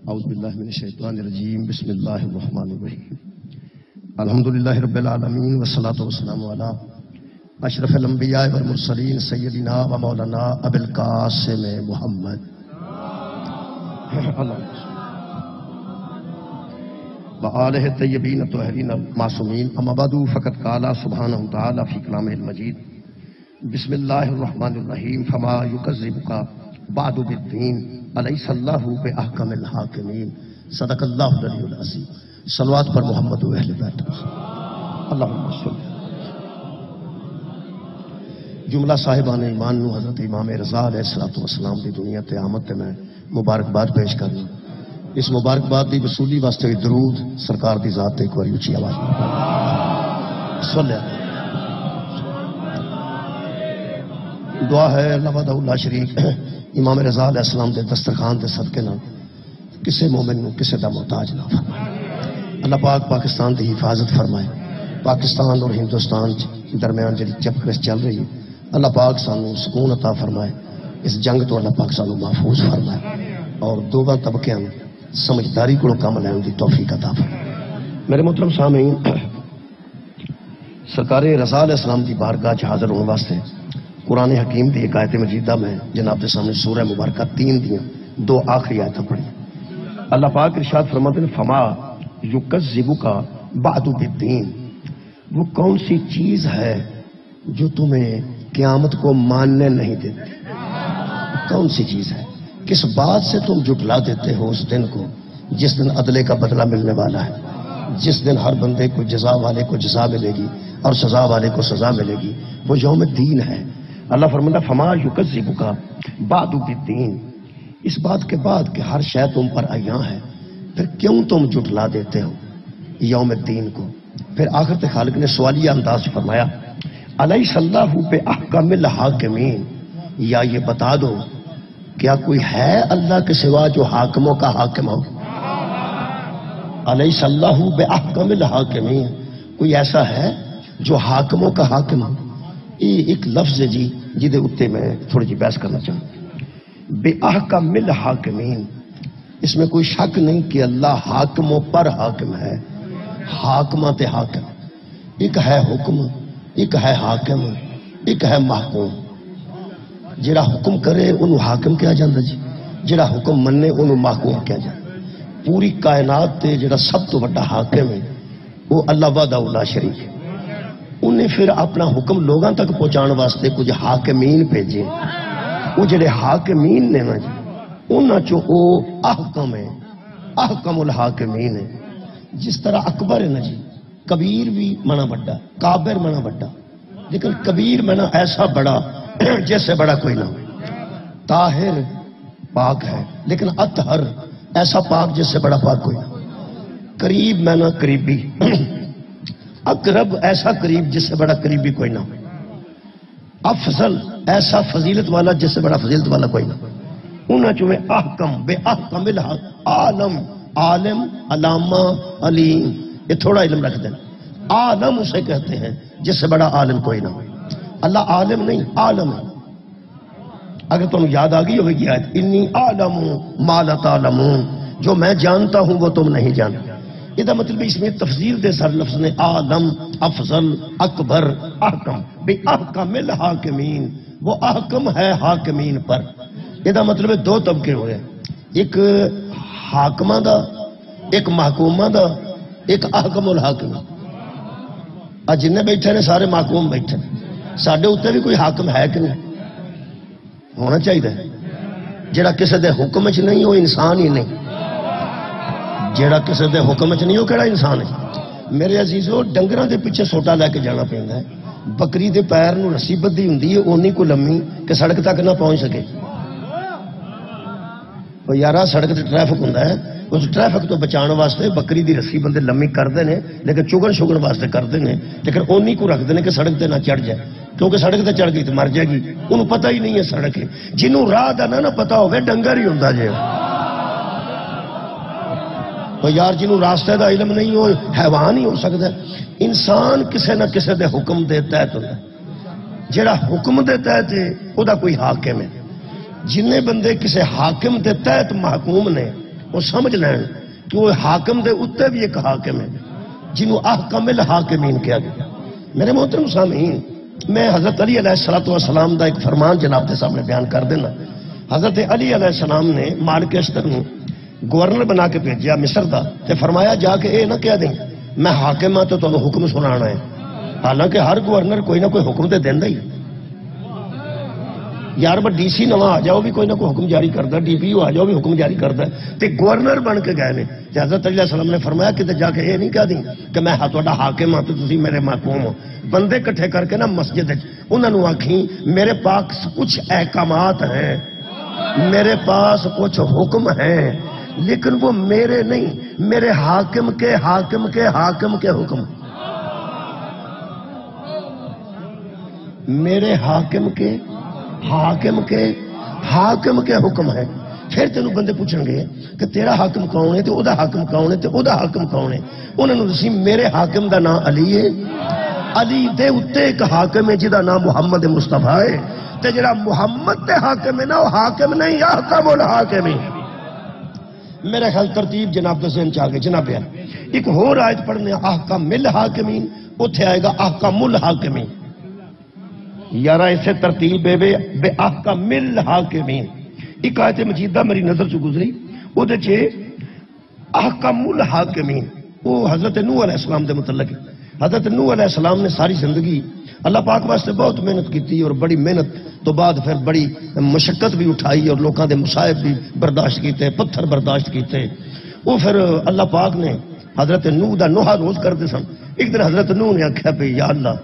اعوذ باللہ من الشیطان الرجیم بسم اللہ الرحمن الرحیم الحمدللہ رب العالمین والصلاة والسلام علی اشرف الانبیاء والمرسلین سیدنا و مولانا ابی القاسم محمد وآلہ الطیبین الطاہرین المعصومین اما بعد فقد قال سبحانہ تعالی فی کلامہ المجید بسم اللہ الرحمن الرحیم فما یکذبک بعد بالدین علیہ اللہ بأحکم الحاکمین صدق اللہ العلی العظیم صلوات پر محمد و اہل بیت اللہم صلی جملہ صاحبان ایمان نو حضرت امام رضا علیہ السلام دی دنیا تے آمد تے میں مبارکباد پیش کرنا اس مبارکباد دی وصولی واسطے درود سرکار دی ذات تے ایک بار اونچی آواز صلی اللہ دعا ہے اللہ وحدہ لا شریک امام رضا علیہ السلام دے دسترخوان دے صدقے نہ کسے مومن نو کسے دا محتاج نہ فرمائے اللہ پاک پاکستان دی حفاظت فرمائے پاکستان اور ہندوستان درمیان جڑی چپکرس چل رہی ہے اللہ پاک سانو سکون عطا فرمائے اس جنگ تو اللہ پاک سانو محفوظ فرمائے اور دونوں طبقیاں سمجھداری کو کام لین دی توفیق عطا فرمائے میرے محترم سامعین سرکار رضا علیہ السلام دی بارگاہ چ حاضر ہونے واسطے قرآن حکیم دی ایک آیت مجیدہ میں جناب کے سامنے سورہ مبارکہ 3 دیاں 2 آخری آیتیں پڑھی اللہ پاک ارشاد فرماتے ہیں فما یکذبک بعد بالدین وہ کون سی چیز ہے جو تمہیں قیامت کو ماننے نہیں دیتی کون سی چیز ہے کس بات سے تم جھٹلا دیتے ہو اس دن کو جس دن عدلے کا بدلہ ملنے والا ہے جس دن ہر بندے کو جزا والے کو جزا ملے گی اور سزا والے کو سزا ملے گی وہ یوم الدین ہے اللہ فرماتا فما یکذبک بعد بالدین اس بات کے بعد کہ ہر شے تم پر عیاں ہے پھر کیوں تم جھٹلا دیتے ہو یوم الدین کو پھر آخر تے خالق نے سوالیہ انداز فرمایا الیس اللہ بأحکم الحاکمین یا یہ بتا دو کیا کوئی ہے اللہ کے سوا جو حاکموں کا حاکم ہو الیس اللہ بأحکم الحاکمین کوئی ایسا ہے جو حاکموں کا حاکم ہو یہ ایک لفظ ہے جی جدے اتے میں تھوڑی جی بحث کرنا چاہوں بأحکم الحاکمین اس میں کوئی شک نہیں کہ اللہ حاکموں پر حاکم ہے حاکمہ تے حاکم ایک ہے حکم ایک ہے حاکم ایک ہے محکوم جڑا حکم کرے انہوں حاکم کیا جاندہ جی جڑا حکم مننے انہوں محکوم کیا جاندہ پوری کائنات تے جڑا سب تو بڑا حاکم ہے وہ اللہ وحدہ لا شریک ہے انہیں پھر اپنا حکم لوگاں تک پہنچانے واسطے کچھ حاکمین بھیجے وہ جڑے حاکمین نے نا جی انہاں چو او احکم ہے احکم الحاکمین ہے جس طرح اکبر ہے نا جی کبیر بھی منع بڑا کابر منع بڑا لیکن کبیر منع ایسا بڑا جس سے بڑا کوئی نہ ہو طاہر پاک ہے لیکن اطہر ایسا پاک جس سے بڑا پاک کوئی نہ ہو قریب منع قریبی اقرب ایسا قریب جس سے بڑا قریبی کوئی نہ ہو افضل ایسا فضیلت والا جس سے بڑا فضیلت والا کوئی نہ ہو انہاں چویں احکم بے احکم الحق عالم عالم علامہ علیم یہ تھوڑا علم رکھ دیں عالم اسے کہتے ہیں جس سے بڑا عالم کوئی نہ ہو اللہ عالم نہیں عالم ہے اگر تم یاد آ گئی ہوگی آیت انی عالم ما لا تعلمون جو میں جانتا ہوں وہ تم نہیں جانتے یہ مطلب اس میں تفضیل دے سر لفظ نے عالم افضل اکبر احکم بے احکم الحاکمین وہ احکم ہے حاکمین پر یہ مطلب 2 طبقے ہوئے ایک حاکمہ دا ایک محکومہ دا ایک احکم الحاکم جنہیں بیٹھے نے سارے محکوم بیٹھے ساڑھے ہوتے بھی کوئی حاکم ہے کہ نہیں ہونا چاہیے جڑا کسی دے حکم چ نہیں وہ انسان ہی نہیں جیڑا کسی دے حکم چ نہیں وہ کیڑا انسان ہے میرے عزیزو ڈنگراں دے پیچھے سوٹا لے کے جانا پیندا ہے بکری دے پیر نو رسی بدھی ہوندی ہے اونی کو لممی کہ سڑک تک نہ پہنچ سکے او یارا سڑک تے ٹریفک ہوندا ہے اس ٹریفک تو بچاؤ واسطے بکری دی رسی بندے لممی کردے نے لیکن چگن شگن واسطے کردے نے لیکن اونی کو رکھدے نے کہ سڑک تے نہ چڑھ جائے کیونکہ سڑک تے چڑھ گئی تو مر جائے گی انہوں پتہ ہی نہیں ہے سڑک ہے جنہوں راہ دا نہ پتہ ہوگا ڈنگر ہی ہوندا جے تو یار جنہوں راستے دا علم نہیں ہو حیوان ہی ہو سکتا ہے انسان کسے نہ کسے دے حکم دے تحت ہوتا ہے جڑا حکم دے تحت ہے وہ دا کوئی حاکم ہے جنہیں بندے کسے حاکم دے تحت محکوم نے وہ سمجھ لین کہ وہ حاکم دے اتنے بھی ایک حاکم ہے جنہوں احکم الحاکمین کیا گیا۔ میرے محترم سامعین، میں حضرت علی علیہ السلام دا ایک فرمان جناب کے سامنے بیان کر دینا۔ حضرت علی علیہ السلام نے مالک اشتر نو گورنر بنا کے بھیجا مصر دا تے فرمایا جا کے اے نہ کہہ دیں میں حاکم ہاں تو تمہیں حکم سنانا ہے، حالانکہ ہر گورنر کوئی نہ کوئی حکم تے دیندا ہی یار، ڈی سی نواں آ جاؤ بھی کوئی نہ کوئی حکم جاری کرتا، ڈی پی او آ جاؤ بھی حکم جاری کرتا ہے، تے گورنر بن کے گئے نے۔ حضرت علیہ السلام نے فرمایا کہ جا کے یہ نہیں کہہ دیں کہ میں تہاڈا حاکم ہاں تو تسی میرے محکوم ہو۔ بندے کٹھے کر کے نا مسجد انہوں نے آکھیں میرے پاس کچھ احکامات ہیں، میرے پاس کچھ حکم ہیں، لیکن وہ میرے نہیں، میرے حاکم کے حاکم کے حاکم کے حکم، میرے حاکم کے حاکم کے حاکم کے حکم ہے۔ پھر تینوں بندے پوچھیں گے کہ تیرا حاکم کون ہے، تو او دا حاکم کون ہے، تو او دا حاکم کون ہے؟ انہوں نے دسی میرے حاکم دا نام علی ہے، علی دے اتے ایک حاکم ہے جدا نام محمد مصطفیٰ ہے، تے جڑا محمد تے حاکم ہے نا وہ حاکم نہیں، احکم الحاکم ہے۔ میرے خیال ترتیب جناب دے ذہن چ آ گئے جناب ہے۔ ایک اور آیت پڑھنے احکام الحاکمین، اوتھے آئے گا احکام الحاکمین۔ یارا اسے ترتیب بے احکام الحاکمین۔ ایک آیت مجیدہ میری نظر چ گزری، وہ دے چھے احکام الحاکمین، وہ حضرت نوح علیہ السلام دے متعلق۔ حضرت نوح علیہ السلام نے ساری زندگی اللہ پاک واسطے بہت محنت کی، اور بڑی محنت تو بعد پھر بڑی مشقت بھی اٹھائی، اور لوکاں دے مصائب بھی برداشت کیتے، پتھر برداشت کیتے۔ وہ پھر اللہ پاک نے حضرت نوح دا نوحہ روز کرتے سن۔ ایک دن حضرت نوح نے آکھیا پہ یا اللہ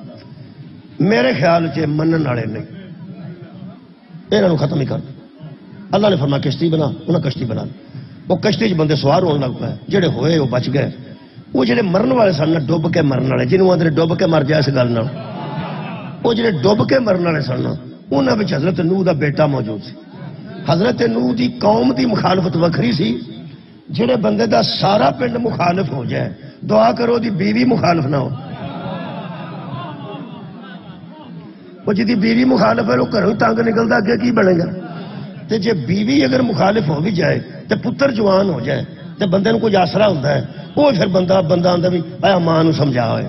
میرے خیال چ منن والے نہیں، انہاں نوں ختم ہی کر۔ اللہ نے فرمایا کشتی بنا، انہاں کشتی بنا لی۔ وہ کشتی چ بندے سوار ہونے لگ پے، جڑے ہوئے وہ بچ گئے۔ وہ جڑے مرن والے سن ڈب کے مرن والے، جنہوں آدھے ڈب کے مر جائے اس گل نال، وہ جڑے ڈب کے مرن والے سن انہاں وچ حضرت نوح دا بیٹا موجود سی۔ حضرت نوح دی قوم دی مخالفت وکھری سی، جڑے بندے دا سارا پنڈ مخالف ہو جائے دعا کرو دی بیوی مخالف نہ ہو۔ وہ جدی بیوی مخالف ہے وہ گھروں تنگ نکلتا، اگے کی بنے گا؟ تے جے بیوی اگر مخالف ہو بھی جائے تے پتر جوان ہو جائے تے بندے نوں کوئی آسرا ہوتا ہے، وہ پھر بندہ آندا بھی اے ماں نوں سمجھا ہوئے،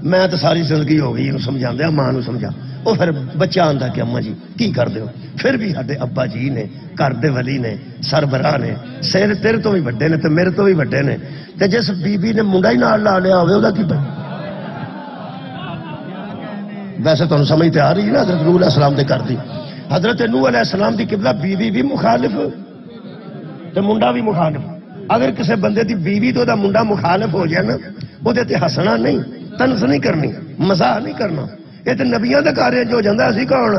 میں تو ساری زندگی ہو گئی سمجھا دیا ماں نوں سمجھا۔ وہ پھر بچہ آندا کہ اماں جی کی کر دیو، پھر بھی ہڈے ابا جی نے، گھر دے ولی نے، سربراہ نے، سیر تیرے تو بھی وڈے نے تے میرے تو بھی وڈے نے، تے جس بیوی نے منڈا ہی نال لا لیا ہوئے وہ کی بنے؟ ویسے تو سمجھتے آ رہی ہے نا، حضرت نوح علیہ السلام دے کر دی۔ حضرت نوح علیہ السلام دی قبلہ بیوی بھی مخالف تے منڈا بھی مخالف۔ اگر کسی بندے دی بیوی تو دا منڈا مخالف ہو جائے نا، وہ تے ہسنا نہیں، طنز نہیں کرنی، مزاح نہیں کرنا، یہ تے نبیاں دا کارج ہو جاندا، اسی کون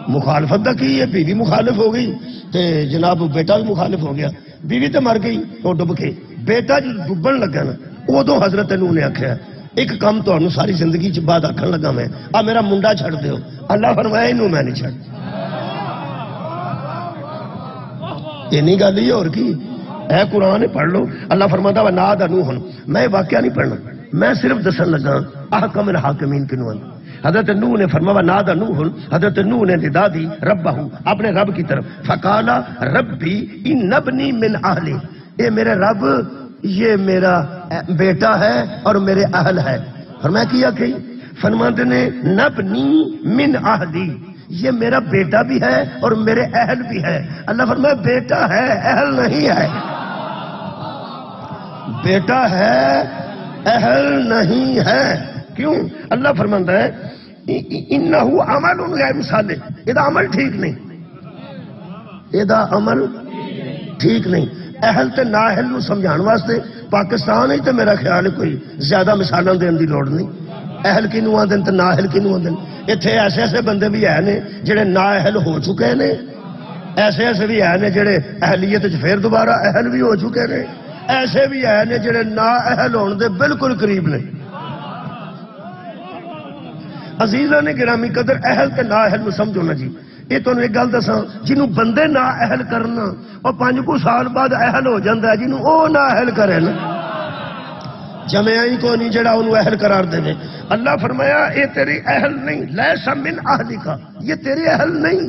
مخالفت دا کی ہے؟ بیوی مخالف ہو گئی تے جناب بیٹا بھی مخالف ہو گیا، بیوی تے مر گئی وہ ڈب کے، بیٹا جو ڈبن لگا نا ادو حضرت نوح نے آخیا ایک کام تمہیں ساری زندگی چ بعد آخر لگا میں آ میرا منڈا چھڑ دیو۔ اللہ فرمایا انہوں میں نہیں چھڑ، اینی گل ہی اور کی اے قرآن پڑھ لو۔ اللہ فرماتا وا نادى نوح، میں واقعہ نہیں پڑھنا، میں صرف دسن لگا احکم الحاکمین کنو۔ حضرت نوح نے فرمایا نادى نوح، حضرت نوح نے ندا دی ربہ اپنے رب کی طرف، فقالا ربی ان ابنی من اہلی، اے میرے رب یہ میرا بیٹا ہے اور میرے اہل ہے۔ فرمایا کیا کہ فرماتے نے نبنی من اہلی، یہ میرا بیٹا بھی ہے اور میرے اہل بھی ہے۔ اللہ فرمایا بیٹا ہے اہل نہیں ہے، بیٹا ہے اہل نہیں ہے۔ کیوں؟ اللہ فرماتا ہے انہو عمل غیر صالح، یہ عمل ٹھیک نہیں، یہ عمل ٹھیک نہیں۔ اہل تے نااہل نو سمجھان واسطے پاکستان ہی تے میرا خیال ہے کوئی زیادہ مثالاں دین دی لوڑ نہیں۔ اہل کنوں آندن تے نااہل کنوں آندن، ایتھے ایسے ایسے بندے بھی ہیں نے جڑے نااہل ہو چکے نے، ایسے ایسے بھی ہیں نے جڑے اہلیت وچ پھر دوبارہ اہل بھی ہو چکے نے، ایسے بھی ہیں نے جڑے نااہل ہون دے بالکل قریب نے۔ عزیزاں نے گرامی قدر اہل تے نااہل نو سمجھو نا جی، یہ تو ایک گل دساں جنوں بندے نہ اہل کرنا اور 5 کو سال بعد اہل ہو جاندہ ہے، جنوں او نہ اہل کرے نا جمعہ ہی کو نہیں جڑا انہوں اہل قرار دے دے۔ اللہ فرمایا اے تیری اہل نہیں، لیسا من اہلی کا، یہ تیری اہل نہیں،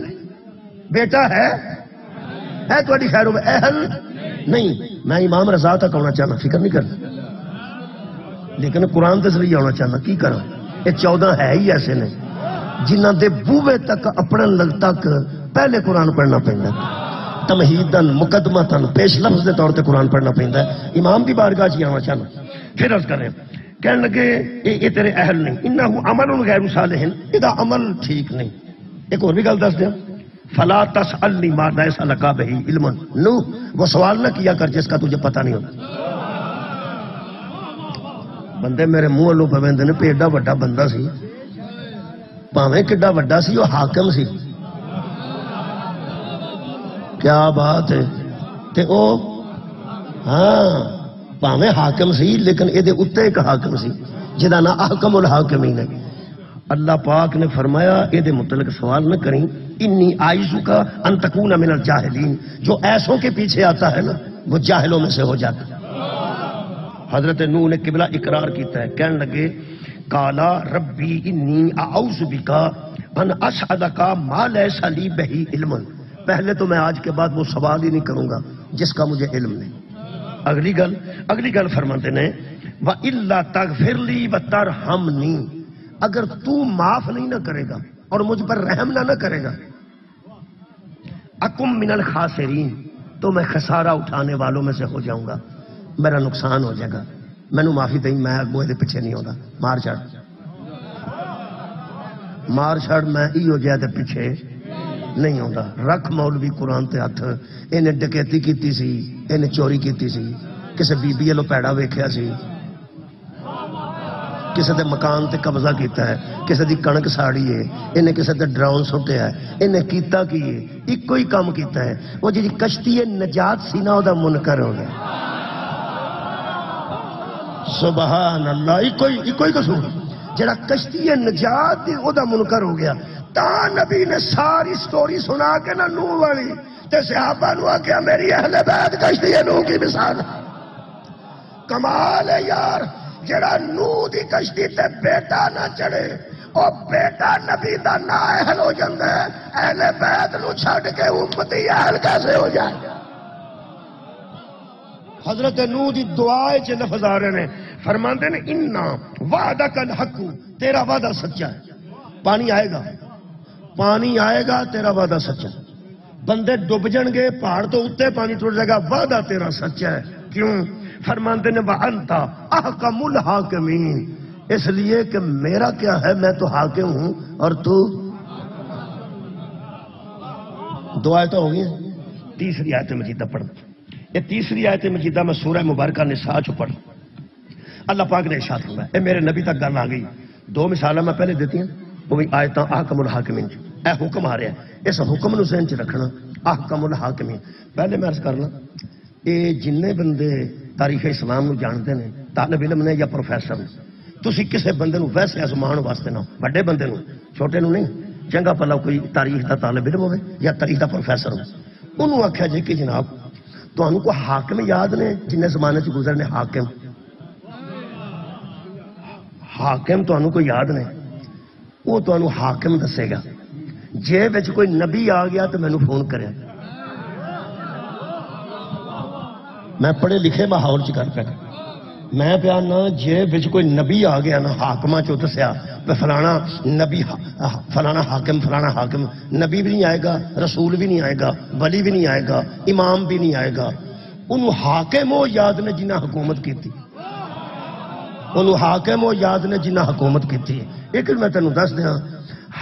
بیٹا ہے ہے تھوڑی خیر ہوئے اہل نہیں. میں امام رضا تک آنا چاہنا، فکر نہیں کرنا، لیکن قرآن کے ذریعے آنا چاہنا. کی کرا؟ یہ 14 ہے ہی ایسے نے جنہ دے بوے تک اپنے لگ تک پہلے قرآن پڑھنا پہنتا، تمہیدن مقدمتن پیش لفظ دے طور تے قرآن پڑھنا پہنتا ہے. امام دی بارگاہ چ آنا چاہنا. پھر عرض کریں کہنے لگے یہ تیرے اہل نہیں، انہو عمل غیر صالح، یہ عمل ٹھیک نہیں. ایک اور بھی گل دس دیا، فلا تسألنی ما لیس لک بہ علم، نو وہ سوال نہ کیا کر جس کا تجھے پتہ نہیں ہوتا. بندے میرے منہ والوں پہ ویندے نے، ایڈا وڈا بندہ سی، پاویں کڈا وڈا سی، وہ حاکم سی. کیا بات ہے. تے او ہاں پاویں حاکم سی لیکن یہ اتنے ایک حاکم سی جہاں نا احکم الحاکمین ہے. اللہ پاک نے فرمایا یہ متعلق سوال نہ کریں، انی آئزو کا ان تکون من الجاہلین، جو ایسوں کے پیچھے آتا ہے نا وہ جاہلوں میں سے ہو جاتا ہے. حضرت نوح نے قبلہ اقرار کیتا ہے، کہنے لگے قالا ربی انی اعوذ بک ان اسألک ما لیس لی بہ علم. پہلے تو میں آج کے بعد وہ سوال ہی نہیں کروں گا جس کا مجھے علم نہیں. اگلی گل فرماتے ہیں وَإِلَّا تَغْفِرْ لِي وَتَرْحَمْنِي، اگر تو معاف نہیں نہ کرے گا اور مجھ پر رحم نہ کرے گا، اکم من الخاسرین، تو میں خسارہ اٹھانے والوں میں سے ہو جاؤں گا، میرا نقصان ہو جائے گا. میں نے معافی دیں، میں اگوں دے پیچھے نہیں ہوتا. مار چھڑ میں ہی ہو جائے تے پیچھے نہیں ہوتا. رکھ مولوی قرآن تے ہاتھ. انہیں ڈکیتی کیتی سی، انہیں چوری کیتی سی، کسے بی بی لو پیڑا ویکھیا سی، کسے دے مکان تے قبضہ کیتا ہے، کسے دی کنک ساڑی ہے، انہیں کسے تے ڈراؤن سٹیا ہے. انہیں کیتا کی ہے؟ ایک کوئی کام کیتا ہے، وہ جی کشتی نجات سی نا دا منکر ہو گیا. سبحان اللہ. ایک کوئی قصور جڑا کشتی نجات دی او دا منکر ہو گیا. تا نبی نے ساری سٹوری سنا کے نہ نوح والی تے صحابہ نو آکھیا میری اہل بیت کشتی نوح کی مثال. کمال ہے یار، جڑا نوح دی کشتی تے بیٹا نہ چڑھے او بیٹا نبی دا نا اہل ہو جاندا ہے، اہل بیت نو چھڈ کے امتی اہل کیسے ہو جائے؟ حضرت نوح دی دعا وچ لفظ آ رہے ہیں، فرماندے نے انا وعدک الحق، تیرا وعدہ سچا ہے. پانی آئے گا تیرا وعدہ سچا. بندے ڈب جان گے پہاڑ تو اتنے پانی ٹوٹ جائے گا، وعدہ تیرا سچا ہے. کیوں؟ فرماندے نے وَأَنْتَ أَحْكَمُ الْحَاكِمِينَ، اس لیے کہ میرا کیا ہے، میں تو حاکم ہوں اور تو. دو آیتیں ہو گئی. تیسری آیت مجیدہ پڑھ. یہ تیسری آیت مجیدہ میں سورہ مبارکہ نساء چ پڑھ. اللہ پاک نے ارشاد فرمایا، اے میرے نبی تک گل آ گئی. دو مثالیں میں پہلے دیتی ہیں، وہ بھی آیتاں احکم الحاکمین. اے حکم آ رہا ہے، اس حکم نو ذہن چ رکھنا. احکم الحاکمین. پہلے میں عرض کرنا، یہ جن بندے تاریخ اسلام نو جانتے ہیں، طالب علم نے یا پروفیسر نے، تسی کسے بندے نو ویسے آزمان واسطے نہ، بڑے بندے نو، چھوٹے نو نہیں. چنگا پلا کوئی تاریخ دا طالب علم ہوئے یا تاریخ دا پروفیسر ہو، انہوں آکھیا جی کہ جناب تانوں کو حاکم یاد نے جن زمانے چ گزرنے؟ حاکم تانوں کو یاد نے؟ وہ تانوں حاکم دسے گا. جے وچ کوئی نبی آ گیا تو مینوں فون کرے. میں پڑھے لکھے ماحول چ کر پیا، میں پیا نا جے وچ کوئی نبی آ گیا نا حاکماں چوں دسیا فلانا نبی، فلانا حاکم، فلانا حاکم. نبی بھی نہیں آئے گا، رسول بھی نہیں آئے گا، ولی بھی نہیں آئے گا، امام بھی نہیں آئے گا. انہوں حاکم وہ یاد نے جنہ حکومت کی تھی. انہوں حاکم وہ یاد نے جنہ حکومت کی تھی. ایک میں تینوں دس دیا،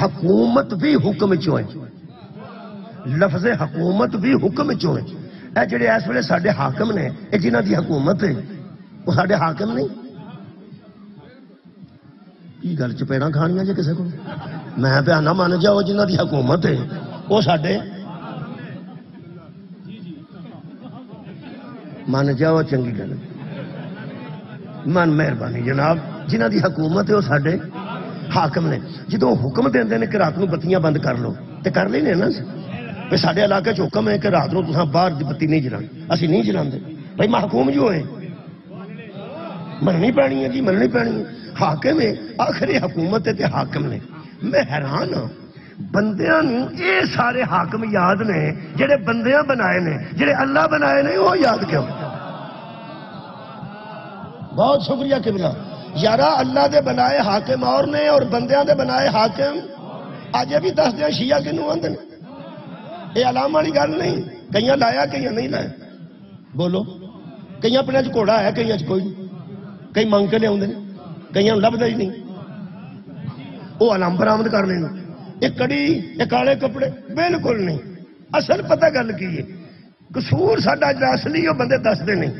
حکومت بھی حکم چوں ہے. لفظ حکومت بھی حکم چوں ہے. اے جڑے اس ویلے ساڈے حاکم نے، اے جنہ دی حکومت ہے، وہ ساڈے حاکم نہیں. کی گل چپیڑاں کھانیاں جی کسے کو؟ میں پیا نہ من جاؤ جنہ دی حکومت ہے وہ ساڈے من جاؤ. چنگی گل، من مہربانی جناب. جنہ دی حکومت ہے وہ ساڈے حاکم نے. جدو حکم دیندے نے کہ رات نو بتیاں بند کر لو تے کر لینے نا. بھائی ساڈے علاقے چ حکم ہے کہ رات نو تساں باہر دی بتی نہیں جلانی، اسی نہیں جلاندے. بھائی محکوم جو ہے مننی پینی ہے جی، مننی پینی ہے. حاکم ہے، آخری حکومت ہے تے حاکم نے. میں حیران ہاں بندیاں نوں اے سارے حاکم یاد نے جڑے بندیاں بنائے نے، جڑے اللہ بنائے نے وہ یاد کیوں؟ بہت شکریہ قبلہ یارا، اللہ دے بنائے حاکم اور نے اور بندیاں دے بنائے حاکم اج بھی دس دیا شیعہ کنوں آندے نے، یہ علام والی گل نہیں، کئیاں لایا کئیاں نہیں لایا، بولو کئی اپنے گھوڑا ہے کئی کوئی نہیں، کئی منگ کے لیا کئی لبدا ہی نہیں، وہ علام برآمد کر لینا، یہ کڑی یہ کالے کپڑے بالکل نہیں، اصل پتہ گل کی ہے قصور ساڈا جڑا اصلی وہ بندے دستے نہیں،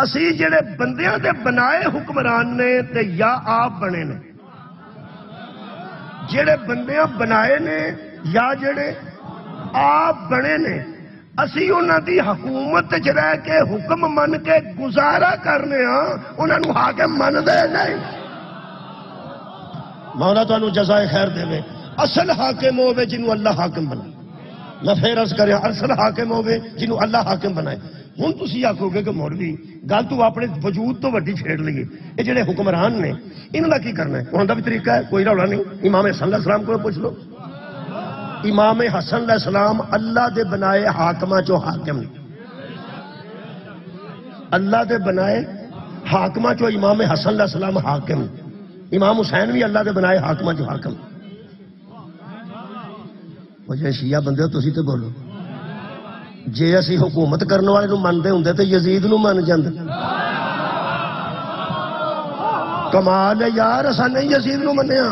اسی جڑے بندیاں دے بنائے حکمران نے تے یا آپ بنے نے، جڑے بندیاں بنائے نے یا جڑے آپ بنے نے، اسی انہاں دی حکومت چ رہ کے حکم من کے گزارا کرنے ہاں، انہاں نوں حاکم من دے نہیں۔ مولا تانوں جزائے خیر دے، اصل حاکم ہوے جنوں اللہ حاکم بنائے، میں پھر عرض کریا اصل حاکم ہوے جنوں اللہ حاکم بنائے۔ ہن تسی آکھو گے کہ مولوی گل تو اپنے وجود تو وڈی چھیڑ لئیے، یہ جڑے حکمران نے انہاں دا کی کرنا ہے؟ انہاں دا بھی طریقہ ہے، کوئی رولا نہیں، امام حسن علیہ السلام کو پوچھ لو، امام حسن علیہ السلام اللہ دے بنائے حاکماں چو حاکم، اللہ دے بنائے حاکماں چو امام حسن علیہ السلام حاکم، امام حسین بھی اللہ دے بنائے حاکماں چو حاکم۔ جے شیعہ بندے ہو تسی تے بولو، جے اسی حکومت کرنے والے نو مندے ہوندے تے یزید نو من جاندے، کمال ہے یار، اساں نہیں یزید نو منیا،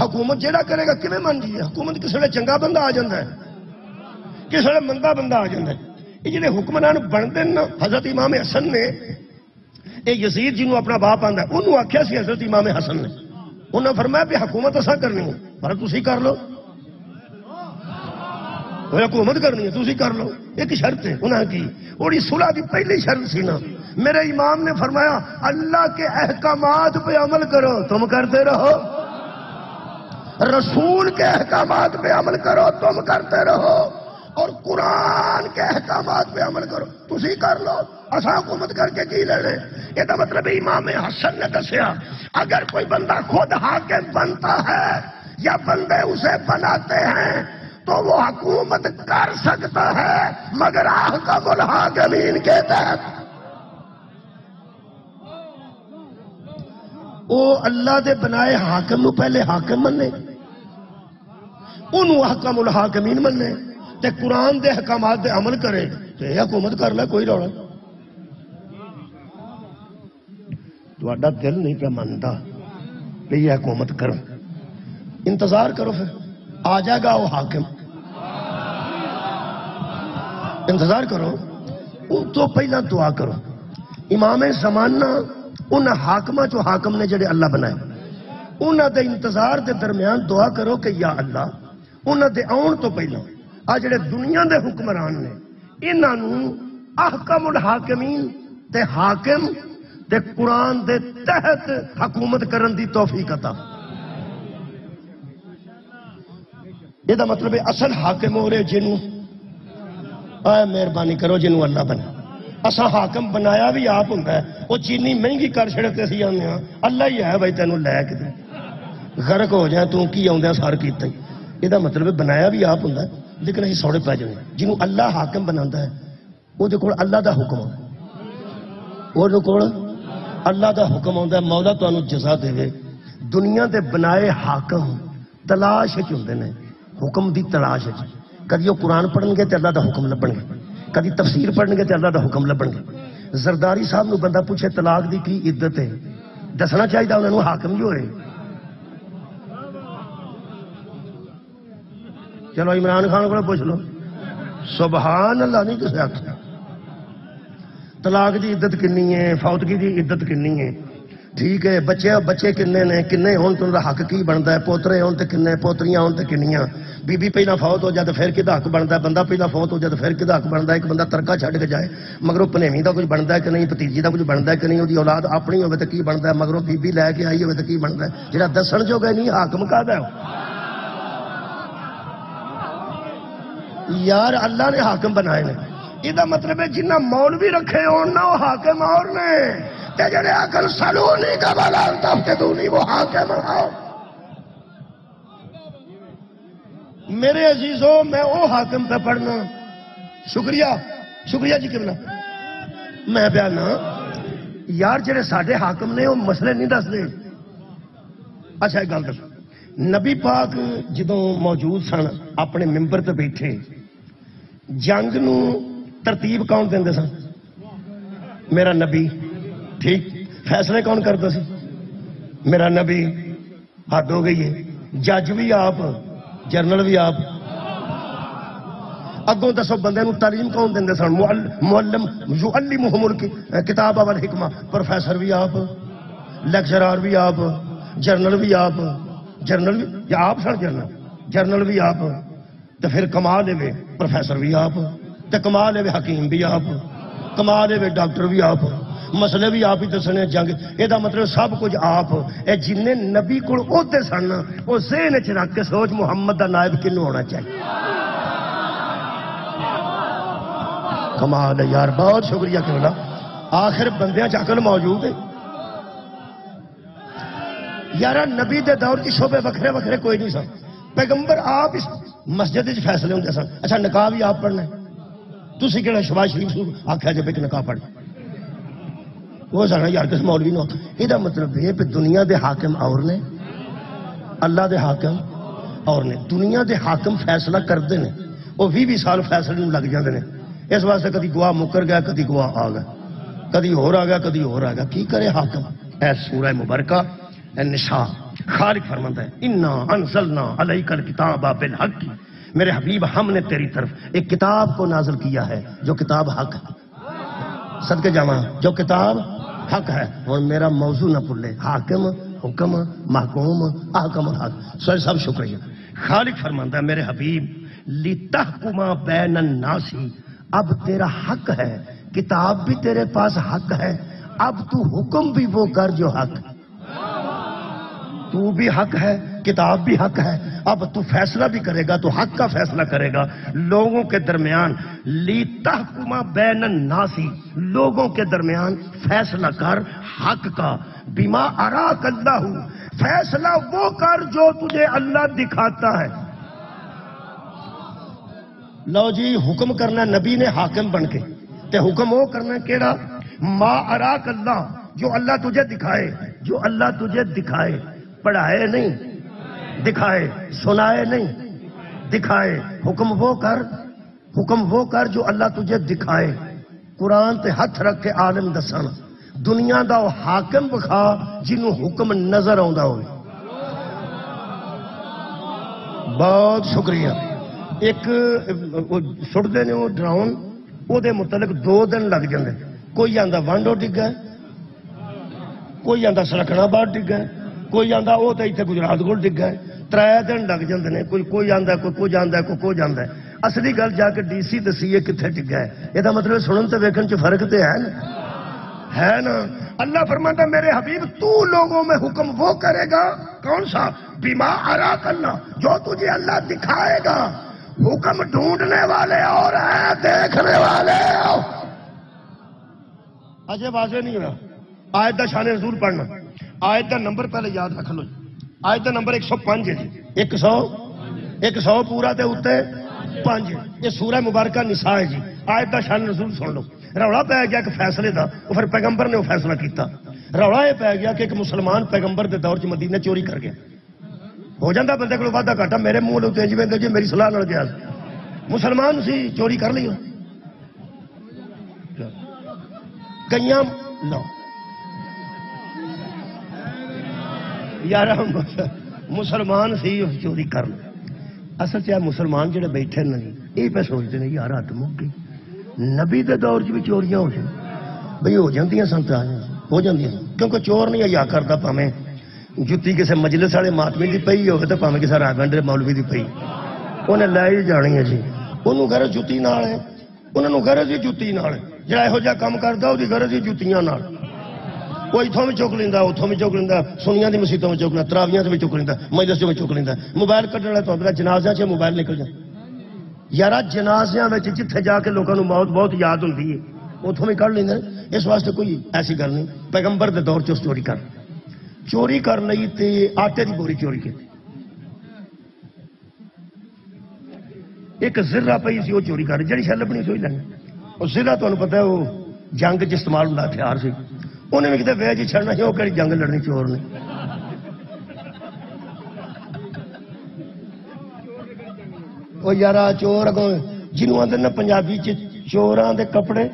حکومت جیڑا کرے گا کیویں من جی؟ حکومت کس ویلے چنگا بندہ آ جاندا ہے، کس ویلے مندا بندہ آ جاندا ہے۔ یہ جڑے حکمران بنتے نا، حضرت امام حسن نے اے یزید جنوں اپنا باپ آندا ہے انہوں آکھیا سی حضرت امام حسن نے، انہاں فرمایا بھی حکومت اساں کرنی ہے پر تسی کر لو، حکومت کرنی ہے تسی کر لو، ایک شرط ہے انہاں کی، اور یہ صلح دی پہلی شرط سی نا، میرے امام نے فرمایا اللہ کے احکامات پہ عمل کرو، تم کرتے رہو، رسول کے احکامات پہ عمل کرو تم کرتے رہو، اور قرآن کے احکامات پہ عمل کرو، تسی کر لو، اساں حکومت کر کے کی لینے۔ یہ مطلب امام حسن نے دسیا اگر کوئی بندہ خود حاکم بنتا ہے یا بندے اسے بناتے ہیں تو وہ حکومت کر سکتا ہے مگر احکام الحاکمین کے تحت۔ او اللہ دے بنائے حاکم نو پہلے حاکم مننے، انہوں احکام الحاکمین مننے تے قرآن دے حکامات دے عمل کرے تے حکومت کر لے، کوئی رولا۔ تہاڈا دل نہیں پہ منتا کہ یہ حکومت کرو، انتظار کرو، پھر آ جائے گا وہ حاکم، انتظار کرو، ان تو پہلا دعا کرو۔ امام زمانہ ان حاکمہ جو حاکم نے جڑے اللہ بنائے انہاں دے انتظار دے درمیان دعا کرو کہ یا اللہ انہاں دے آن تو پہلا آ جڑے دنیا دے حکمران نے انہاں نوں احکم الحاکمین تے حاکم تے قرآن دے تحت حکومت کرن دی توفیق عطا۔ یہ دا مطلب ہے اصل حاکم ہو رہے جنوں اے مہربانی کرو جنوں اللہ بنا، اساں حاکم بنایا بھی آپ ہوندا ہے، وہ چینی مہنگی کر چھڑتے سی آنے ہاں اللہ ہی ہے بھائی تینوں لے کے دے غرق ہو جائے تو کی آؤندے سار کیتا ہی، یہ دا مطلب ہے بنایا بھی آپ ہوندا ہے لیکن اسی سوڑے پہ جانے جنوں اللہ حاکم بناتا ہے وہ دے کول اللہ دا حکم ہے، وہ دے کول اللہ دا حکم ہوندا ہے۔ مولا تانوں جزا دے، دنیا دے بنائے حاکم تلاش وچ ہوندے نے، حکم دی تلاش وچ، کدی وہ قرآن پڑھن گے تے اللہ دا حکم لبن گے، کدی تفسیر پڑھن گے تے اللہ دا حکم لبن گے۔ زرداری صاحب نو بندہ پوچھے طلاق دی کی عدت ہے، دسنا چاہیے انہوں نے حاکم جو ہے۔ چلو عمران خان کو پوچھ لو، سبحان اللہ نہیں کسے آخر طلاق دی عدت کنی ہے، فوتگی دی عدت کنی ہے، ٹھیک ہے، بچے کنے نے، کنے ہون تو حق کی بنتا ہے، پوترے ہون تے کنے، پوتریاں ہون تے کنیاں، بی بی پہلا فوت ہو جائے تو پھر کدا حق بنتا ہے، بندہ پہلا فوت ہو جائے تو پھر کدا حق بنتا ہے، ایک بندہ ترکہ چھڈ کے جائے مگروں پنیویں دا کچھ بنتا ہے کہ نہیں، بھتیجی دا کچھ بنتا ہے کہ نہیں، وہ اولاد اپنی ہوے تو کی بنتا ہے، مگروں بی بی لے کے آئی ہوے تو کی بنتا ہے، جہاں دسن جو گئے نہیں حاکم کا ہے یار اللہ نے حاکم بنائے نے۔ یہ مطلب ہے جنہ مولوی رکھے ہون نہ وہ حاکم اور نے تے جڑے عقل سلونی کا بالا تفتدونی وہ حاکم ہو۔ میرے عزیزوں میں او حاکم پہ پڑھنا. شکریہ شکریہ جی کبلا. میں بیانا یار جڑے ساڈے حاکم نے وہ مسئلے نہیں دس دے. اچھا ایک گل دس. نبی پاک جدوں موجود سن اپنے ممبر تے بیٹھے جنگ نو ترتیب کون دیندے سن؟ میرا نبی. ٹھیک. فیصلے کون کرتا سی؟ میرا نبی. حد ہو گئی ہے. جج بھی آپ, جنرل بھی آپ. اگوں دسو بندے نو تعلیم کون دیندے سن؟ معلم یعلمہم الکتاب والحکمہ. پروفیسر بھی آپ, لیکچرار بھی آپ, جرنل بھی آپ. جرنل بھی یا آپ سن جرنل, جرنل بھی آپ. تو پھر کمال ہے پروفیسر بھی آپ, تو کمال ہے حکیم بھی آپ, کمال ہے ڈاکٹر بھی آپ. مسئلے بھی آپ ہی دسنے. جنگ یہ مطلب سب کچھ آپ. اے جن نبی کو عہدے سن وہ ذہن چ رکھ کے سوچ محمد دا نائب کنوں ہونا چاہیے. کمال ہے یار, بہت شکریہ. کیوں آخر بندیاں چ عقل موجود ہے یار. نبی دے دور کی شعبے وکھرے وکھرے کوئی نہیں سن. پیغمبر آپ اس مسجد فیصلے ہوتے سن. اچھا نکاح بھی آپ پڑھنا, تھی کہڑا شباز شریف آخیا جائے کہ نکاح پڑھ وہ سارا یار کس مولوی نو. یہ مطلب یہ دنیا دے حاکم اور نے, اللہ دے حاکم اور نے. دنیا دے حاکم فیصلہ کرتے ہیں, وہ 20 سال فیصلے لگ جاتے ہیں. اس واسطے کدی گواہ مکر گیا, کدی گواہ آ گیا, کدی ہو آ گیا, کدی ہو آ گیا. کی کرے حاکم؟ اے سورہ مبارکہ نساء خالق فرماتا ہے انا انزلنا علیک الکتاب بالحق. میرے حبیب ہم نے تیری طرف ایک کتاب کو نازل کیا ہے جو کتاب حق ہے. صدقے جاواں جو کتاب حق ہے. اور میرا موضوع نہ بھولے, حاکم حکم محکوم احکم الحق. سب شکریہ. خالق فرماتا ہے میرے حبیب لتحکم بین الناس. اب تیرا حق ہے, کتاب بھی تیرے پاس حق ہے, اب تو حکم بھی وہ کر جو حق. تو بھی حق ہے, کتاب بھی حق ہے, اب تو فیصلہ بھی کرے گا تو حق کا فیصلہ کرے گا لوگوں کے درمیان. لتحکم بین الناس, لوگوں کے درمیان فیصلہ کر حق کا. بما اراک اللہ, فیصلہ وہ کر جو تجھے اللہ دکھاتا ہے. لو جی حکم کرنا نبی نے حاکم بن کے, تے حکم وہ کرنا کیڑا؟ ما اراک اللہ, جو اللہ تجھے دکھائے. جو اللہ تجھے دکھائے, پڑھائے نہیں دکھائے, سنائے نہیں دکھائے. حکم وہ کر, حکم وہ کر جو اللہ تجھے دکھائے. قرآن تے ہاتھ رکھ کے عالم دسن دنیا دا وہ حاکم بخا جنوں حکم نظر آندا ہوئے. بہت شکریہ. ایک سٹتے نے وہ ڈراؤن, وہ دے متعلق 2 دن لگ جاندے. کوئی آندا وانڈو ڈگا, کوئی آندا سلکھنا آباد ڈگا, کوئی آندا وہ تو اتنے گجرات کو ڈگا. 3 دن لگ جاندے نے. کوئی آندا کوئی کچھ آندا کوئی کچھ آندا. اصلی گل جا کے ڈی سی دسی ہے کتنے ڈگا ہے. یہ مطلب سنن تے ویکھن چ فرق تے ہے نا, ہے نا. اللہ فرماتا میرے حبیب تو لوگوں میں حکم وہ کرے گا, کون سا؟ بما اراک اللہ, جو تجھے اللہ دکھائے گا. حکم ڈھونڈنے والے اور ہیں, دیکھنے والے. اجے واضح نہیں ہوا. آیت دا شان نزول پڑھنا. آیت دا نمبر پہلے یاد رکھ لو. آیت دا نمبر 105 ہے جی. 100 پورا تے اوتے 5. یہ سورہ مبارکہ نساء ہے جی. آیت دا شان نزول سن لو. رولا پی گیا کہ فیصلے دا, پھر پیغمبر نے وہ فیصلہ کیتا. رولا یہ پی گیا کہ ایک مسلمان پیغمبر دے دور چ مدینے چوری کر گیا. ہو جاتا بندے کو وادا گھاٹا, میرے منہ لوگ جی میری صلاح نہ گیا. مسلمان سی چوری کر لی. کئی لو یار مسلمان سی چوری کر لو. اصل چاہے مسلمان جڑے بیٹھے نہیں یہ پہ سوچتے ہیں یار ہاتھ مک گئی. نبی دے دور چ بھی چوریاں ہو جائیں بھائی, ہو جاندیاں سن, ہو جاندیاں, کیونکہ چور نہیں حیا کرتا. پاویں جتی کسی مجلس والے ماتمی دی پئی ہوگی تو پاویں کسی راہبر مولوی دی پئی, انہیں لے ہی جانی ہے جی. انہوں غرض جتی نال ہے, انہوں غرض ہی جتی نال ہے. جہاں یہو جہاں کام کرتا وہ غرض ہی جتیاں نال. وہ اتوں بھی چک لینا, اتوں بھی چک لینا, سنیاں دی مسیتوں میں چکنا, تراویاں سے بھی چک لینا, مجلس میں چک لینا. موبائل کٹنے والا تو جنازہ چ موبائل نکل جائے. یار جنازیاں میں جتھے جا کے لوگوں موت بہت یاد ہوتی ہے اتوں بھی کر لینا. اس واسطے کوئی ایسی گل نہیں. پیغمبر دے دور چ چوری کر لی تے آٹے دی بوری چوری کی. ایک زرہ پئی سی وہ چوری کر جڑی شل اپنی سوئی لینی وہ زرہ تمہیں پتا ہے وہ جنگ چ استعمال ہوتا ہتھیار سی انہیں بھی کتنے ویج ہی چھڑنا سی وہ کہڑی جنگ لڑنی چور نے وہ یار چور اگوں جنوں آدھے نا پنجابی چوراں دے کپڑے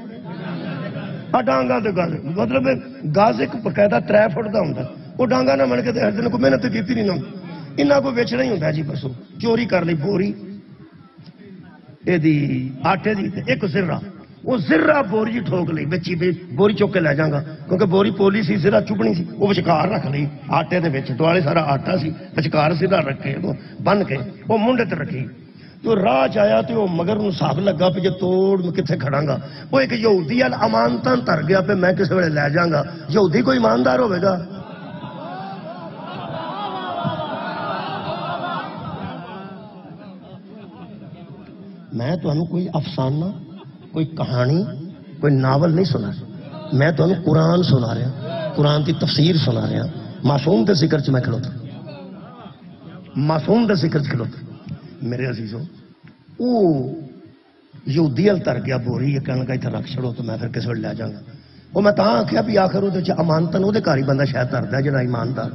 ڈانگا تو گز مطلب گز ایک باقاعدہ 3 فٹ کا ہوتا وہ ڈانگا نہ من کے ہر دن کوئی محنت کی نہیں نہ انہیں کو ویچنا ہی ہوتا جی پرسوں چوری کر لی بوری یہ آٹے دی ایک زرہ وہ زرہ بوری ٹھوک لی بچی بوری چک کے لے جاگا کیونکہ بوری پولی سی زرہ چپنی سی وہ وچکار رکھ لی آٹے دے وچ دوالے سارا آٹا سی وچکار زرہ رکھے بن کے وہ منڈے تے رکھی تو راہ چیا تو وہ مگر انہوں صاحب لگا پہ جو توڑ میں کتنے کھڑا گا وہ ایک یہودی امانتاں تر گیا پہ میں کسی ویلے لے جاؤں گا یہودی کوئی ایماندار ہوئے گا میں تمہیں کوئی افسانہ کوئی کہانی کوئی ناول نہیں سنا میں تمہیں قرآن سنا رہا قرآن کی تفسیر سنا رہا معصوم دے ذکر چ میں کھلوتا معصوم دے ذکر چ کھلوتا میرے عزیزوں وہ یہودی تر گیا بوری یہ کہنے کا اتنا رکھ چھڑو تو میں پھر کس ویلے لے جاؤں گا وہ میں تاں آخیا بھی آخر وہ امانتن وہ گھر ہی بندہ شاید ترتا ہے جڑا ایماندار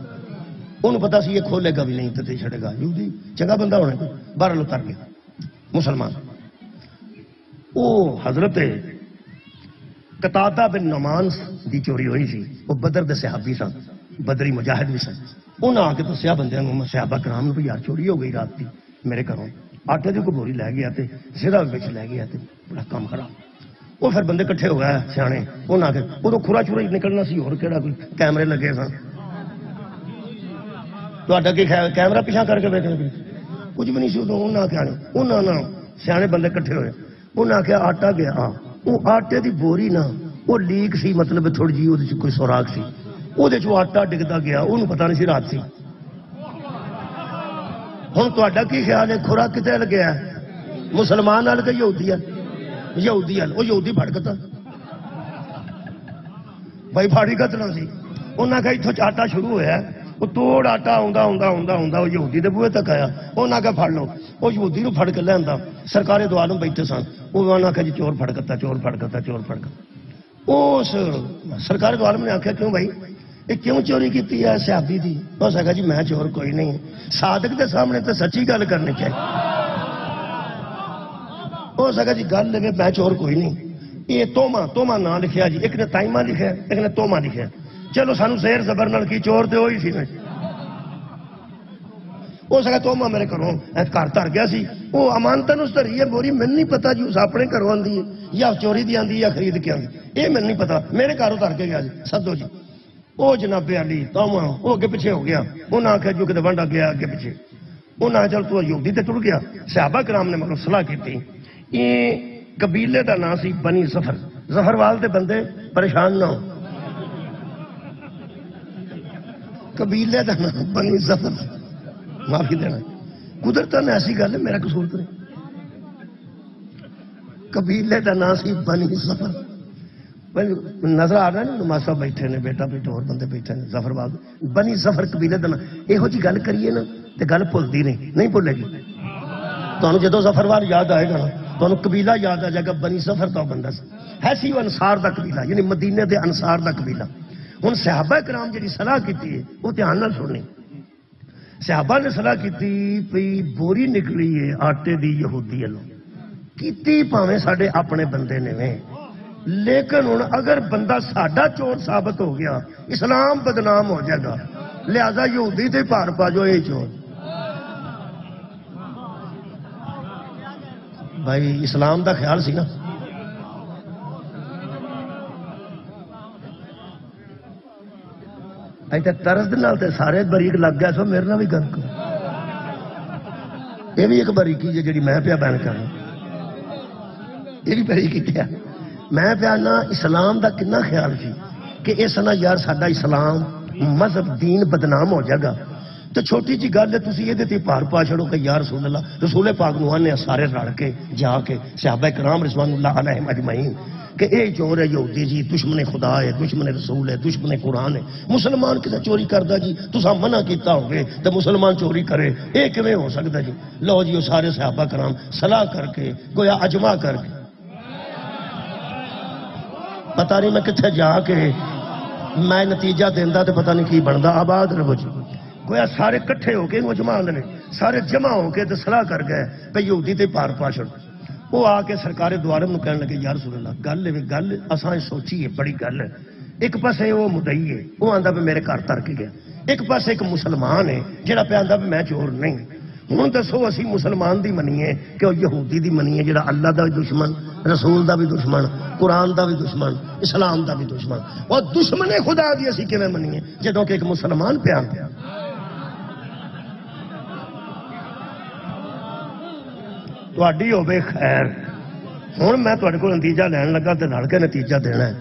انہوں پتا سی یہ کھولے گا بھی نہیں تو دے چھڑے گا یہودی چنگا بندہ ہونے کو بہرحال اتر گیا مسلمان وہ حضرت قتادہ بن نعمان دی چوری ہوئی سی وہ بدر دے صحابی سن بدری مجاہد بھی سن انہوں آ کے دسیا بندے صحابہ کرام نے یار چوری ہو گئی رات کی میرے گھروں آٹے کی بوری لے گیا سرا بچ لے گیا بڑا کام خراب وہ پھر بندے کٹھے ہو گئے سیانے انہوں نے ادو کھرا چھرا نکلنا سی اور کہڑا کوئی کیمرے لگے سن تو کیمرہ پیچھا کر کے بیٹھے کچھ بھی نہیں سی ادو انہیں آخیا انہوں نے سیانے بندے کٹھے ہوئے انہیں آخیا آٹا گیا وہ آٹے کی بوری نا وہ لیک سی مطلب تھوڑی جی وہ کوئی سوراخ سی وہ آٹا ڈگتا گیا انہوں پتا نہیں سی رات سی ہوں تا کی خیال ہے کھورا کتنے لگیا مسلمان وال کہ یہودی یہودی وہ یہودی پھڑکتا بھائی پھاڑی کتنا سی انہیں کہا اتوں آٹا شروع ہوا وہ توڑ آٹا وہ یہودی دے بوئے تک آیا انہیں کہا پھڑ لو وہ یہودی نو پھڑ کے لے آتا سرکاری دوالوں بیٹھے سن وہ کہا جی چور پھڑکتا چور پھڑکتا چور پھڑکتا اس سرکاری دوالوں نے آخیا کیوں بھائی یہ کیوں چوری کی ہے صحابی دی ہو سکا جی میں چور کوئی نہیں صادق دے سامنے تو سچی گل کرنی چاہیے ہو سکا جی گل لگے میں چور کوئی نہیں یہ توما نام لکھیا جی ایک نے تائمہ لکھا ایک نے توما لکھا چلو سانو زیر زبر نال کی چور تے وہی سی ہو سکا توما میرے گھروں گھر تر گیا سی وہ امانتن اس دھری ہے بوری میں نہیں پتا جی اس اپنے گھروں آندی ہے یا چوری دی آندی یا خرید کے آندی یہ میں نہیں پتا میرے گھروں تر کے گیا جی سدو جی وہ جناب علی توما وہ اگے پیچھے ہو گیا انہیں آخیا جو کتنے ونڈا گیا اگے پیچھے انہیں آخیا چل تو یہودی تے ٹر گیا صحابہ کرام نے مطلب صلاح کی یہ قبیلے کا نام سی بنی ظفر وال دے بندے پریشان نہ ہو قبیلے کا نام بنی ظفر معافی دینا قدرت نے ایسی گل ہے میرا قصور کرے قبیلے کا نام سی بنی ظفر نظر آ رہا ہے نماز صاحب بیٹھے نے بیٹا بیٹھے اور بندے بیٹھے نے ظفر باغ بنی ظفر قبیلے کا نام یہو جی گل کریے نا تو گل بھولتی نہیں بھولے گی تمہیں جدو ظفر وال یاد آئے گا نا تمہیں قبیلہ یاد آ جائے گا بنی ظفر تو بندہ ہے سی وہ انصار دا قبیلہ یعنی مدینے دے انصار دا قبیلہ ہوں صحابہ کرام جی صلاح کی وہ دھیان نال سننی صحابہ نے صلاح کی پی بوری نکلی ہے آٹے دی یہودی کی پاویں ساڈے اپنے بندے نے لیکن ہوں اگر بندہ ساڈا چور ثابت ہو گیا اسلام بدنام ہو جائے گا لہذا یہودی تے پار پا جو یہ چور بھائی اسلام دا خیال سی نا طرز تے سارے بریک لگ گیا سو میرے نال بھی گل کرو یہ بھی ایک باریکی ہے جی میں پیا بیان کرنا یہ بھی باریکی کیا میں پیا نا اسلام دا کنا خیال سی کہ اس نا یار ساڈا اسلام مذہب دین بدنام ہو جائے گا تو چھوٹی جی گل ہے تسی یہ پار پا چھڑو کہ یا رسول اللہ رسول پاک نو آنے سارے رل کے جا کے صحابہ کرام رضوان اللہ علیہم اجمعین کہ اے چور ہے یہودی جی، دشمن خدا ہے، دشمن رسول ہے، دشمن قرآن ہے۔ مسلمان کسے چوری کردا جی؟ تساں منع کیتا ہوگے تے مسلمان چوری کرے، اے کیویں ہو سکدا جی؟ لو جی، وہ سارے صحابہ کرام صلاح کر کے گویا اجماع کر کے، پتہ نہیں میں کتنے جا کے میں نتیجہ دینا تو پتہ نہیں کی بنتا۔ آباد رہو جی، گویا سارے کٹھے ہو کے اجماع نے سارے جمع ہو کے صلاح کر گئے پہ یہودی تے پار پاشن۔ وہ آ کے سرکار دوارم نو کہنے لگے یا رسول اللہ گل اساں سوچی ہے، بڑی گل ہے۔ ایک پاسے وہ مدعی ہے، وہ آندا بھی میرے گھر تر کے گیا، ایک پاسے ایک مسلمان ہے جڑا پہ آندا بھی میں چور نہیں۔ ہوں دسو اسی مسلمان دی منیے کہ وہ یہودی دی منیے جڑا اللہ دا بھی دشمن، رسول دا بھی دشمن، قرآن دا بھی دشمن، اسلام دا بھی دشمن، اور دشمن خدا دی اسی کیویں منیے جدوں کہ ایک مسلمان پہ آندا۔ تہاڈی ہوے خیر۔ ہن میں تہاڈے کول نتیجہ لین لگا تے رل کے نتیجہ دینا ہے۔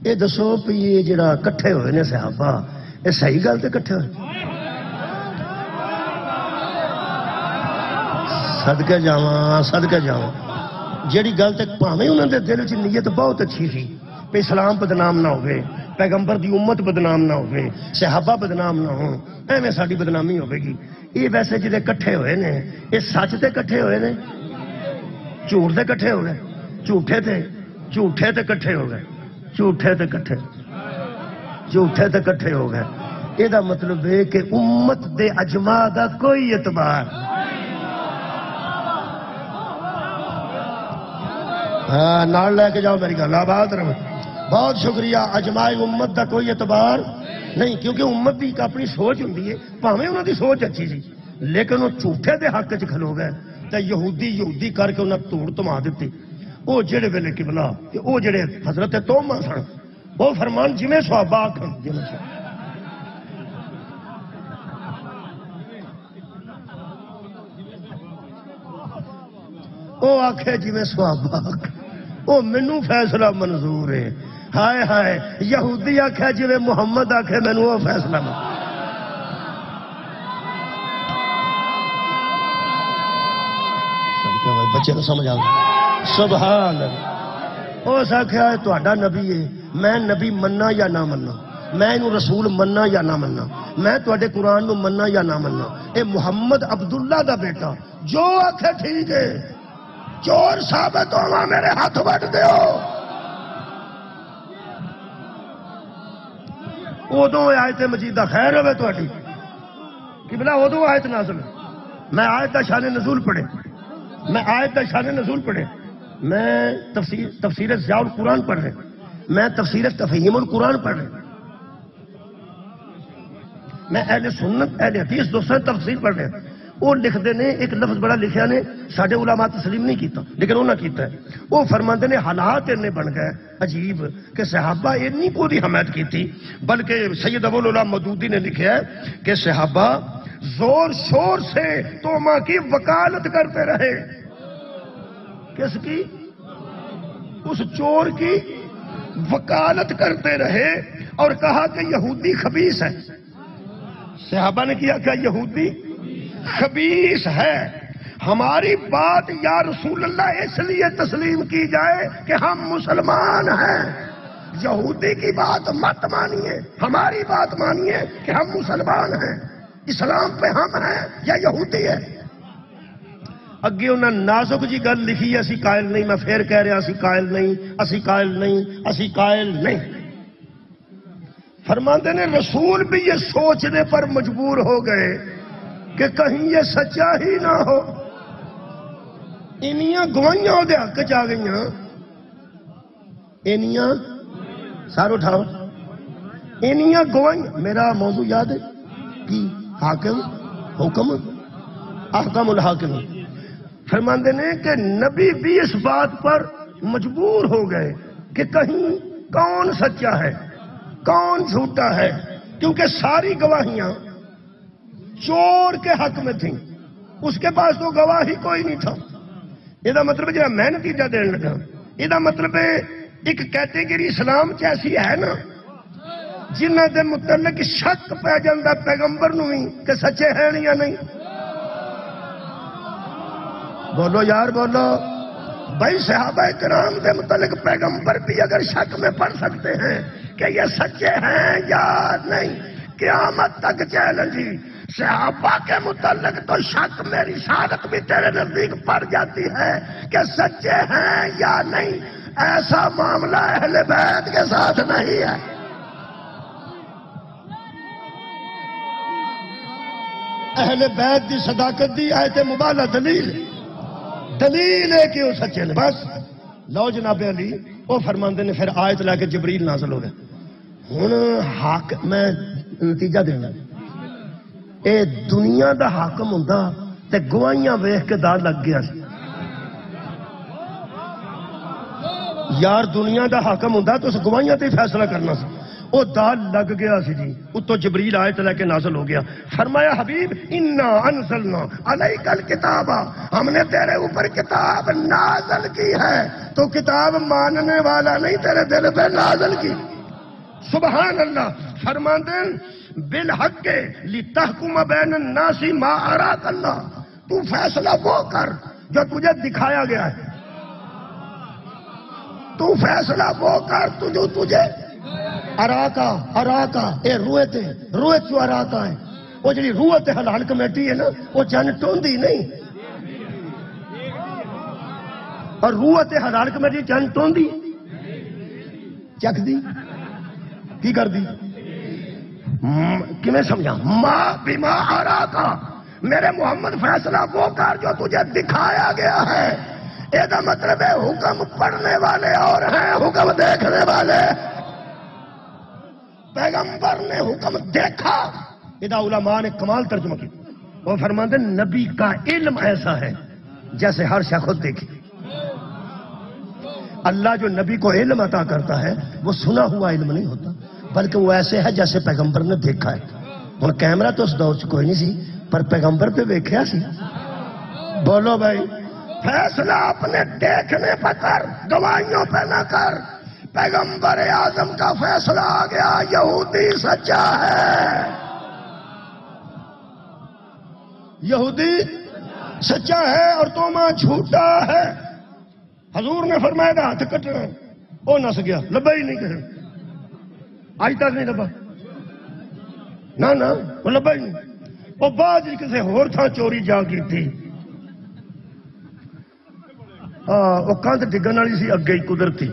یہ دسو بھی یہ جڑا کٹھے ہوئے نے صحابہ، یہ صحیح گل تے کٹھے ہوئے؟ صدقے جاواں صدقے جاواں، جیڑی گل تے بھاویں انہاں دے دل وچ نیت بہت اچھی سی کہ اسلام بدنام نہ ہوئے، پیغمبر دی امت بدنام نہ ہوئے، صحابہ بدنام نہ ہوں، ایویں ساڈی بدنامی ہوے گی۔ یہ ویسے جڑے کٹھے ہوئے نے یہ سچ تے کٹھے ہوئے نے، جھوٹ تے کٹھے ہو گئے، جھوٹے تے کٹھے ہو گئے، جھوٹے تے کٹھے ہو گئے۔ یہ مطلب ہے کہ امت دے اجماع دا کوئی اعتبار۔ ہاں نال لے کے جاؤ میری گل، آباد رہو۔ بہت شکریہ۔ اجماع امت دا کوئی اعتبار نہیں، کیونکہ امت دی ایک اپنی سوچ ہوندی ہے، بھاویں انہاں دی سوچ اچھی سی لیکن وہ جھوٹے دے حق وچ کھلو گئے تے یہودی کر کے انہاں توڑ تما دتی۔ وہ جڑے ویلے قبلہ وہ جڑے حضرت توما سن، وہ فرمان جویں صحابہ آکھن وہ آکھے جویں صحابہ آکھن، وہ مینوں فیصلہ منظور ہے۔ ہائے ہائے یہودی آکھے جویں محمد آکھے، مینوں وہ فیصلہ منظور۔ بچے کو سمجھ آ سبحان اللہ۔ اس آخیا تہاڈا نبی ہے، میں نبی مننا یا نہ مننا، میں انہوں رسول مننا یا نہ مننا، میں تہاڈے قرآن نو مننا یا نہ مننا، اے محمد عبداللہ دا بیٹا جو آکھے ٹھیک ہے، چور ثابت ہوا میرے ہاتھ وڈ دیو۔ ادو آیت مجیدہ خیر ہوے تہاڈی قبلہ، ادو آیت نازل، میں آیت دا شان نزول پڑھے، میں آیت دا شان نزول پڑھے، میں تفسیر ضیاء القرآن پڑھ رہے، میں تفسیر تفہیم القرآن پڑھ رہے، میں اہل سنت اہل حدیث دوسرے تفسیر پڑھ رہے۔ وہ لکھتے نے ایک لفظ بڑا لکھیا نے، ساڈے علماء تسلیم نہیں کیتا لیکن انہاں کیتا ہے۔ وہ فرماندے نے حالات اتنے بن گئے عجیب کہ صحابہ اتنی کو دی حمایت کی تھی، بلکہ سید ابو العلا مودودی نے لکھا ہے کہ صحابہ زور شور سے توما کی وکالت کرتے رہے۔ کس کی؟ اس چور کی وکالت کرتے رہے اور کہا کہ یہودی خبیث ہے۔ صحابہ نے کیا کہ یہودی خبیث ہے، ہماری بات یا رسول اللہ اس لیے تسلیم کی جائے کہ ہم مسلمان ہیں، یہودی کی بات مت مانیے، ہماری بات مانیے کہ ہم مسلمان ہیں، اسلام پہ ہم ہیں یا یہودی ہے۔ اگے انہاں نازک جی گل لکھی، اسی قائل نہیں، میں پھر کہہ رہا اسی قائل نہیں، اسی قائل نہیں، اسی قائل نہیں۔ فرماندے نے رسول بھی یہ سوچنے پر مجبور ہو گئے کہ کہیں یہ سچا ہی نہ ہو۔ انیاں گواہیاں دے حق چ آ گئیاں، انیاں سار اٹھاؤ، انیاں گواہیاں۔ میرا موضوع یاد ہے کہ حاکم حکم احکم الحاکم۔ فرماندے نے کہ نبی بھی اس بات پر مجبور ہو گئے کہ کہیں کون سچا ہے کون جھوٹا ہے، کیونکہ ساری گواہیاں چور کے حق میں تھیں، اس کے پاس تو گواہی کوئی نہیں تھا۔ یہ مطلب جو میں نتیجہ دین لگا، یہ مطلب ایک کیٹیگری اسلام ایسی ہے نا جنہ دے متعلق شک پہ جاندہ پیغمبر نو ہی کہ سچے ہیں یا نہیں۔ بولو یار بولو، بھائی صحابہ کرام کے متعلق پیغمبر بھی اگر شک میں پڑ سکتے ہیں کہ یہ سچے ہیں یا نہیں، قیامت تک چیلنجی صحابہ کے متعلق تو شک میری رسالت بھی تیرے نزدیک پڑ جاتی ہے کہ سچے ہیں یا نہیں۔ ایسا معاملہ اہل بیت کے ساتھ نہیں ہے۔ اہل بیت دی صداقت دی آیت مبالغہ دلیل ہے کہ وہ سچے نے۔ بس لو جناب علی وہ فرماندے نے، پھر آیت لے کے جبریل نازل ہو گیا۔ ہوں حق میں نتیجہ دینا، اے دنیا دا حاکم ہوندا تے گواہیاں ویکھ کے دا لگ گیا سی۔ یار دنیا دا حاکم ہوندا تو اس گواہیاں تے فیصلہ کرنا سی، وہ دال لگ گیا سی جی۔ اتو جبریل آیت لے کے نازل ہو گیا، فرمایا حبیب انا انزلنا علیک الکتاب، ہم نے تیرے اوپر کتاب نازل کی ہے، تو کتاب ماننے والا نہیں تیرے دل پہ نازل کی۔ سبحان اللہ۔ فرماندے بالحق لتحکم بین الناس ما اراک اللہ، تو فیصلہ وہ کر جو تجھے دکھایا گیا ہے، تو فیصلہ وہ کر جو تجھے اراکا اے روئے چو اراکا ہے، وہ جڑی روح تے حلال کمیٹی ہے نا، وہ چن ٹوندی نہیں، اور روح تے حلال کمیٹی چن ٹوندی چک دی کی کر دی کیویں سمجھا؟ ماں بما اراکا، میرے محمد فیصلہ وہ کر جو تجھے دکھایا گیا ہے۔ یہ مطلب ہے حکم پڑھنے والے اور ہیں حکم دیکھنے والے۔ پیغمبر نے حکم دیکھا، یہ علماء نے کمال ترجمہ کی۔ وہ فرماتے ہیں نبی کا علم ایسا ہے جیسے ہر شخص خود دیکھے۔ اللہ جو نبی کو علم عطا کرتا ہے وہ سنا ہوا علم نہیں ہوتا، بلکہ وہ ایسے ہے جیسے پیغمبر نے دیکھا ہے۔ ہن کیمرہ تو اس دور سے کوئی نہیں سی، پر پیغمبر پہ ویکھیا سی۔ بولو بھائی، فیصلہ اپنے دیکھنے پہ کر، گواہیوں پہ نہ کر۔ پیغمبر اعظم کا فیصلہ آ گیا، یہودی سچا ہے، یہودی سچا ہے اور توما جھوٹا ہے۔ حضور نے فرمایا تھا ہاتھ کٹنا، وہ نس گیا، لبا ہی نہیں کہا، آج تک نہیں لبا، نہ وہ لبا ہی نہیں۔ وہ بعد کسی ہور تھا چوری جا کی تھی، وہ کندھ ڈگن والی سی اگے ہی قدرتی،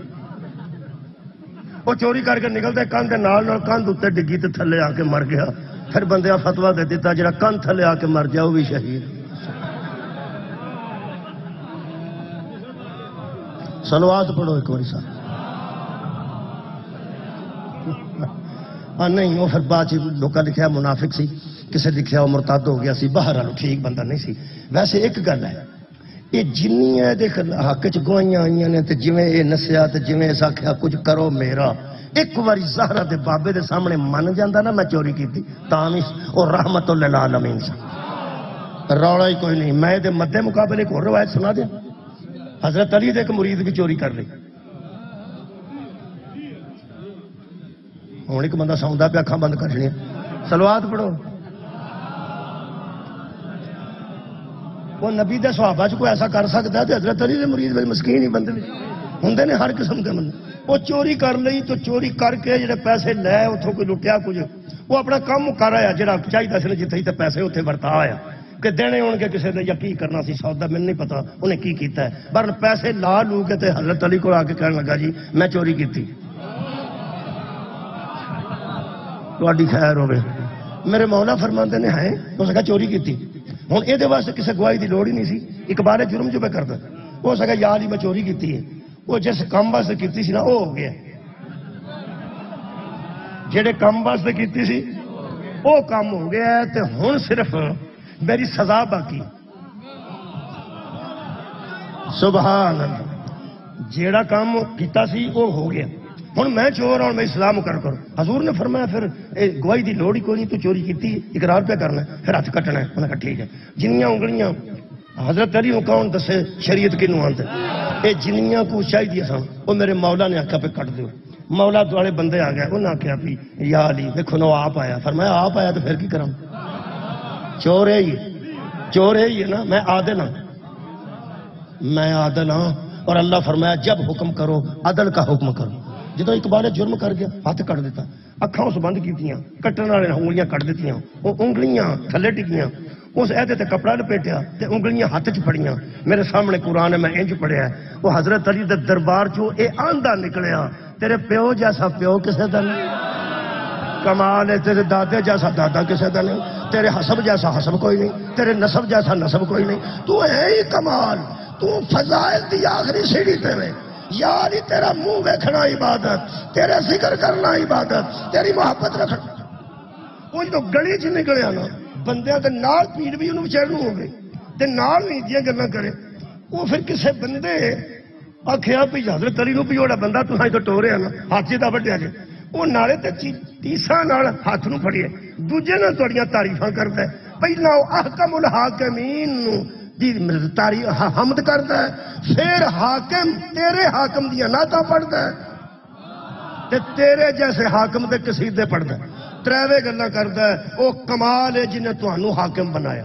وہ چوری کر کے نکلتے کندھ نال کندھ اتنے ڈگی تے تھلے آ کے مر گیا۔ پھر بندے فتوا دے دیتا جڑا کندھ تھلے آ کے مر جائے وہ بھی شہید۔ صلوات پڑھو ایک بار صاحب۔ نہیں وہ پھر بعد لوکاں لکھیا منافق سی، کسے لکھیا وہ مرتد ہو گیا سی، بہرحال ٹھیک بندہ نہیں سی۔ ویسے ایک گل ہے، یہ جنیاں دے حق چ گواہیاں آئیاں نے تے جویں اے نسیا تے جویں اس آکھیا کچھ کرو میرا، ایک واری زہرا دے بابے دے سامنے من جاندا نا میں چوری کیتی، تاں وی او رحمت للعالمین سی، رولا ہی کوئی نہیں۔ میں دے مدے مقابلے ایک اور روایت سنا دیں، حضرت علی دے ایک مرید بھی چوری کر لی۔ ہوں ایک بندہ سوندا پہ اکھاں بند کر چھڑیاں، صلوات پڑھو۔ وہ نبی دے صحابہ چ کوئی ایسا کر سکتا ہے تو حضرت علی دے مرید بھی مسکین ہی بندے بھی ہوندے نے، ہر قسم کے بندے۔ وہ چوری کر لئی تو چوری کر کے جڑے پیسے لے اتوں کوئی لٹیا کچھ، وہ اپنا کام کر آیا جڑا چاہیے سی جتنے تے پیسے اتنے ورتا آیا کہ دینے ہون گے کسی نے یا کی کرنا سی سودا مجھے نہیں پتا انہیں کی کیتا ہے، پر پیسے لا لو کے تے حضرت علی کو آ کے کہنے لگا جی میں چوری کی، تہاڈی خیر ہوے۔ میرے مولا فرماندے نے ہے اس نے کہا چوری کی، ہوں یہ واسطے کسی گواہی کی لوڑ ہی نہیں سی، اقبال جرم جو میں کرتا ہو سکا یار ہی میں چوری کی ہے، وہ جس کام واسطے کی سی نا وہ ہو گیا، جہے کام واسطے کی سی وہ کام ہو گیا ہے، تے ہوں صرف میری سزا باقی۔ سبحان اللہ، جیڑا کام کیتا سی وہ ہو گیا، ہوں میں چور اور میں اسلام مقرر کروں۔ حضور نے فرمایا پھر گواہی دی لوڑ ہی کوئی نہیں، تو چوری کی اقرار پہ کرنا ہے، پھر ہاتھ کٹنا ہے۔ انہوں نے کہا ٹھیک ہے۔ جنیاں انگلیاں حضرت علی کو کون دسے شریعت کی نوانتے، یہ جنیاں کو چاہیے سن، وہ میرے مولا نے آخیا پہ کٹ دو۔ مولا دوالے بندے آ گئے، انہوں نے آخیا بھی یا علی دیکھو نو آپ آیا، فرمایا آپ آیا تو پھر کی کروں، چور ہے ہی ہے نا، میں عادل ہاں، میں عادل ہاں، اور اللہ فرمایا جب حکم کرو عدل کا حکم کرو. جدو اقبال جرم کر گیا ہاتھ کٹ دیتا, اکھاں اس بند کیتیاں, کٹن والے انگلیاں کٹ دیتیاں, وہ انگلیاں تھلے ڈگیاں, اس عہدے تے کپڑا لپیٹیا تے انگلیاں ہاتھ چ پھڑیاں. میرے سامنے قرآن ہے, میں انج پڑھیا ہے, وہ حضرت علی دے دربار چوں اے آندا نکلیا, تیرے پیو جیسا پیو کسے دا نہیں, کمال ہے تیرے دادے جیسا دادا کسے دا نہیں, تیرے حسب جیسا حسب کوئی نہیں, تیرے نسب جیسا نسب کوئی نہیں, تو ہے ہی کمال, تو فضائل دی آخری سیڑھی تے میں. یار تیرا منہ ویکھنا عبادت, تیرے ذکر کرنا عبادت, تیری محبت رکھنا. وہ جو گلی چ نکلیا نا بندیاں دے نال پیڑ بھی انہوں بچیر ہو گئی تے نال نہیں دیاں گلاں کرے. وہ پھر کسے بندے آکھیا بھی حضرت علی نو بھی اوڑا بندہ تو ہاں تو ٹوریا نا ہاتھ دا وڈیا جے, وہ نالے تے تیسرا نال ہاتھ نو پھڑیے, دوجے نال تہاڈیاں تعریفاں کردا ہے. پہلا احکم الحاکمین نو دی تعریف حمد کردا ہے, پھر حاکم تیرے حاکم دیاں نعتاں پڑھدا ہے تے تیرے جیسے حاکم دے قصیدے پڑھدا ہے. تریوے گلاں کردا ہے. او کمال ہے جنہیں تانوں حاکم بنایا.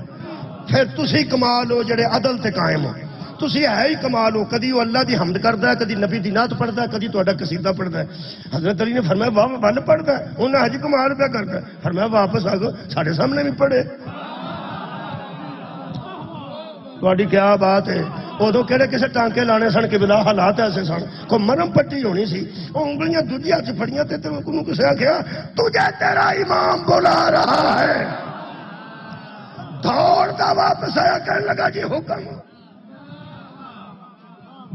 پھر تسی کمال ہو جڑے عدل تے قائم ہو, تسی ہے ہی کمال ہو. کدی وہ اللہ دی حمد کردا ہے, کدی نبی دی نعت پڑھدا ہے, کدی تہاڈا قصیدہ پڑھدا ہے. حضرت علی نے فرمایا واہ ول پڑھدا ہے, انہاں اج کمال پہ کردا ہے. فرمایا واپس آ ساڈے سامنے بھی پڑھے. تہاڈی کیا بات ہے. ادو کہڑے کسے ٹانکے لانے سن کہ بلا حالات ایسے سن, کوئی مرم پٹی ہونی سی. وہ انگلیاں دوجی ہاتھ پھڑیاں تے انہوں کسے آخیا تجھے تیرا امام بلا رہا ہے. دوڑ دا واپس آیا, کہنے لگا جی حکم.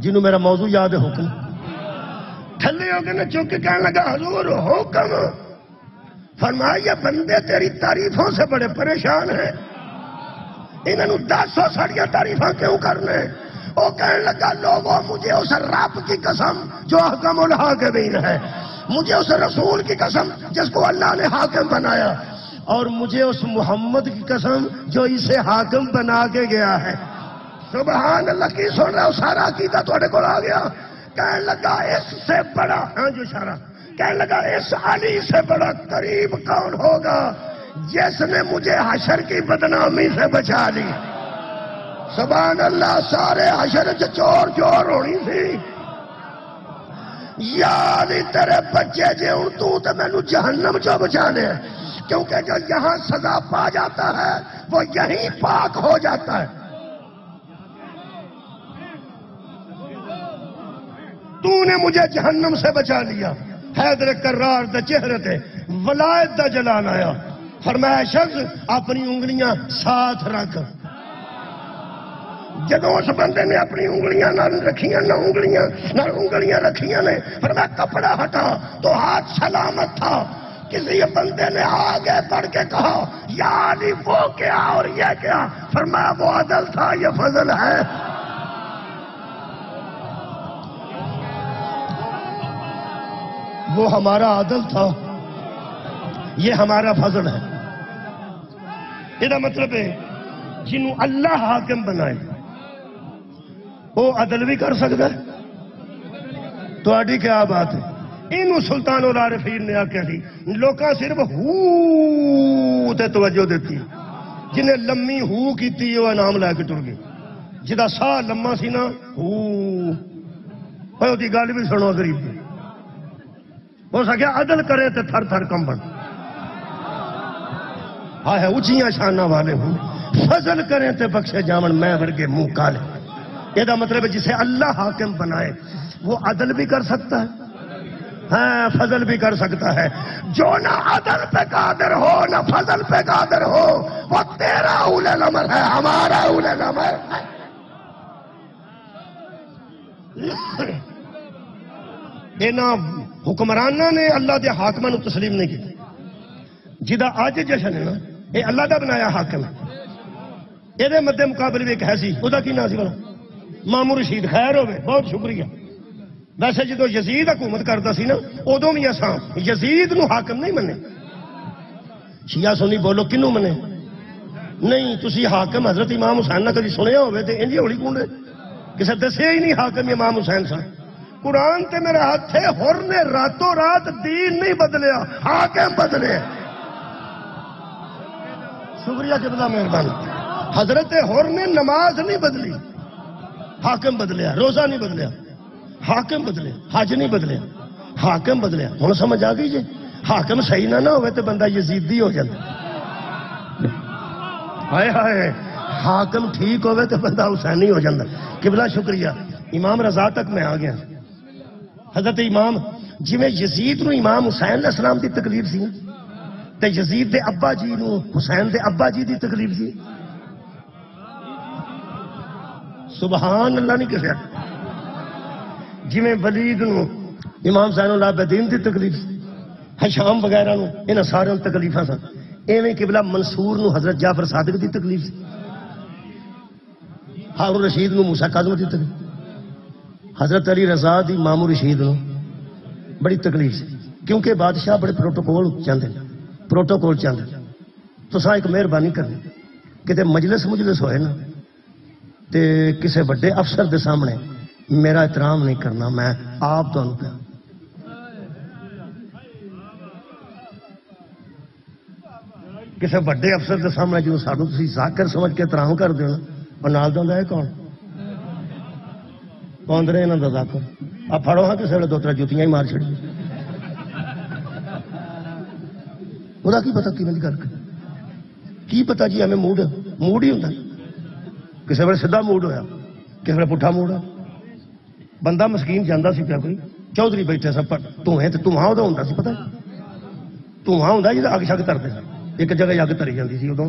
جنہوں میرا موضوع یاد ہے حکم, تھلے ہو کے نہ چوک کے کہنے لگا حضور حکم. فرمایا یہ بندے تیری تعریفوں سے بڑے پریشان ہیں, انہوں 10 ساڑیاں تعریفاں کیوں کرنے. وہ کہنے لگا لوگوں مجھے اس رب کی قسم جو حکم الحاکمین ہے, مجھے اس رسول کی قسم جس کو اللہ نے حاکم بنایا, اور مجھے اس محمد کی قسم جو اسے حاکم بنا کے گیا ہے. سبحان اللہ. کی سن رہا ہوں, سارا عقیدہ تھوڑے کو آ گیا. کہنے لگا اس سے بڑا, ہاں جو اشارہ, کہنے لگا اس علی سے بڑا قریب کون ہوگا جس نے مجھے حشر کی بدنامی سے بچا لی. سبحان اللہ. سارے حشر چور چور ہونی سی. یار تیرے بچے جے ہوں تو مینو جہنم چو بچانے, کیونکہ جو یہاں سزا پا جاتا ہے وہ یہیں پاک ہو جاتا ہے. تو نے مجھے جہنم سے بچا لیا. حیدر کرار دے چہرے تے ولایت دا جلال آیا. فرمایا شخص اپنی انگلیاں ساتھ رکھ. جدو اس بندے نے اپنی انگلیاں نہ رکھیاں, نہ انگلیاں رکھیاں نے, فرمایا کپڑا ہٹا تو ہاتھ سلامت تھا. کسی بندے نے آگے بڑھ کے کہا یا علی وہ کیا اور یہ کیا. فرمایا وہ عدل تھا, یہ فضل ہے. وہ ہمارا عدل تھا, یہ ہمارا فضل ہے. یہ مطلب ہے جنہوں اللہ حاکم بنائے وہ عدل بھی کر سکتا ہے. تو آڈی کیا بات ہے. انہوں سلطان العارفین نے آکھیا سی لوکاں صرف ہو تے توجہ دیتی, جنہیں لمی ہو کیتی وہ انعام لے کے ٹر گئی. جدا ساہ لما سی نا ہو دی گل بھی سنو غریب دی. ہو سکیا عدل کرے تے تھر تھر کمبن. ہاں ہے اونچیاں شانہ والے ہوں, فضل کریں تے بخشے جامن میں ورگے منہ کالے. یہ مطلب ہے جسے اللہ حاکم بنائے وہ عدل بھی کر سکتا ہے, ہاں فضل بھی کر سکتا ہے. جو نہ عدل پہ قادر ہو نہ فضل پہ قادر ہو وہ تیرا اول الامر ہے, ہمارا اول الامر ہے. حکمرانہ نے اللہ دے حاکمہ نو تسلیم نہیں کی. جدا آج جشن ہے نا یہ اللہ دا بنایا حاکم ہے. یہ مدے مقابلے بھی ایک ہے سی, وہ کی نام سی بنا مامو رشید. خیر ہوئے, بہت شکریہ. ویسے جدو یزید حکومت کرتا سی نا ادو بھی اساں یزید نو حاکم نہیں منے. شیعہ سنی بولو کنوں منے نہیں. تسی حاکم حضرت امام حسین نہ کبھی سنیا ہوئے تے انجی ہولی کونڈے کسے دسیا ہی نہیں حاکم امام حسین سن. قرآن تے میرے ہاتھ ہے, ہر نے راتوں رات دین نہیں بدلیا, حاکم بدلے. شکریہ قبلہ مہربانی. حضرت ہر نے نماز نہیں بدلی, حاکم بدلیا، روزہ نہیں بدلیا، حاکم بدلیا، حج نہیں بدلیا، حاکم بدلیا۔ ہن سمجھ آ گئی جی؟ حاکم صحیح نہ ہوئے تو بندہ یزیدی ہو جاتا، ہائے ہائے، حاکم ٹھیک ہوئے تو بندہ حسینی ہو جاتا۔ قبلہ شکریہ، امام رضا تک میں آ گیا۔ حضرت امام جی میں یزید نو امام حسین علیہ السلام دی تکلیف سی تے یزید دے ابا جی نو حسین دے ابا جی دی تکلیف سی، سبحان اللہ نہیں کہا۔ جی میں ولید نو امام زین العابدین دی تکلیف سی، حشام وغیرہ نو انہاں سارے تکلیفاں سن، ایویں قبلہ منصور نو حضرت جعفر صادق دی تکلیف سی، ہارون رشید نو موسیٰ کاظم دی تکلیف، حضرت علی رضا دی مامو رشید نو بڑی تکلیف سی، کیونکہ بادشاہ بڑے پروٹوکول چاہتے ہیں، پروٹوکول چاہتے ہیں۔ تو سا ایک مہربانی کرنی کہ مجلس ہوئے نا تے کسے بڑے افسر دے سامنے میرا احترام نہیں کرنا، میں آپ تو پہ کسے بڑے افسر دے سامنے جو سانو تسی ذاکر سمجھ کے احترام کر دینا، اور نال دا ہے کون کون رہے انہاں دا ذاکر؟ آپ پھڑو ہاں کسے ویلے دو ترے جوتیاں ہی مار چھڑی، خدا کی پتہ کی گل کی پتہ جی ہمیں موڈ ہی ہوتا، کسی ویلے سیدھا موڈ ہویا، کسی ویلے پٹھا موڈ ہوا۔ بندہ مسکین جانا سی پیا کوئی چودھری بیٹھے سب دھوئیں تو دھواں وہ ہوتا سی، پتہ دھواں ہوتا جی اگ شگ ترتے ایک جگہ اگ تری جاتی سی ادو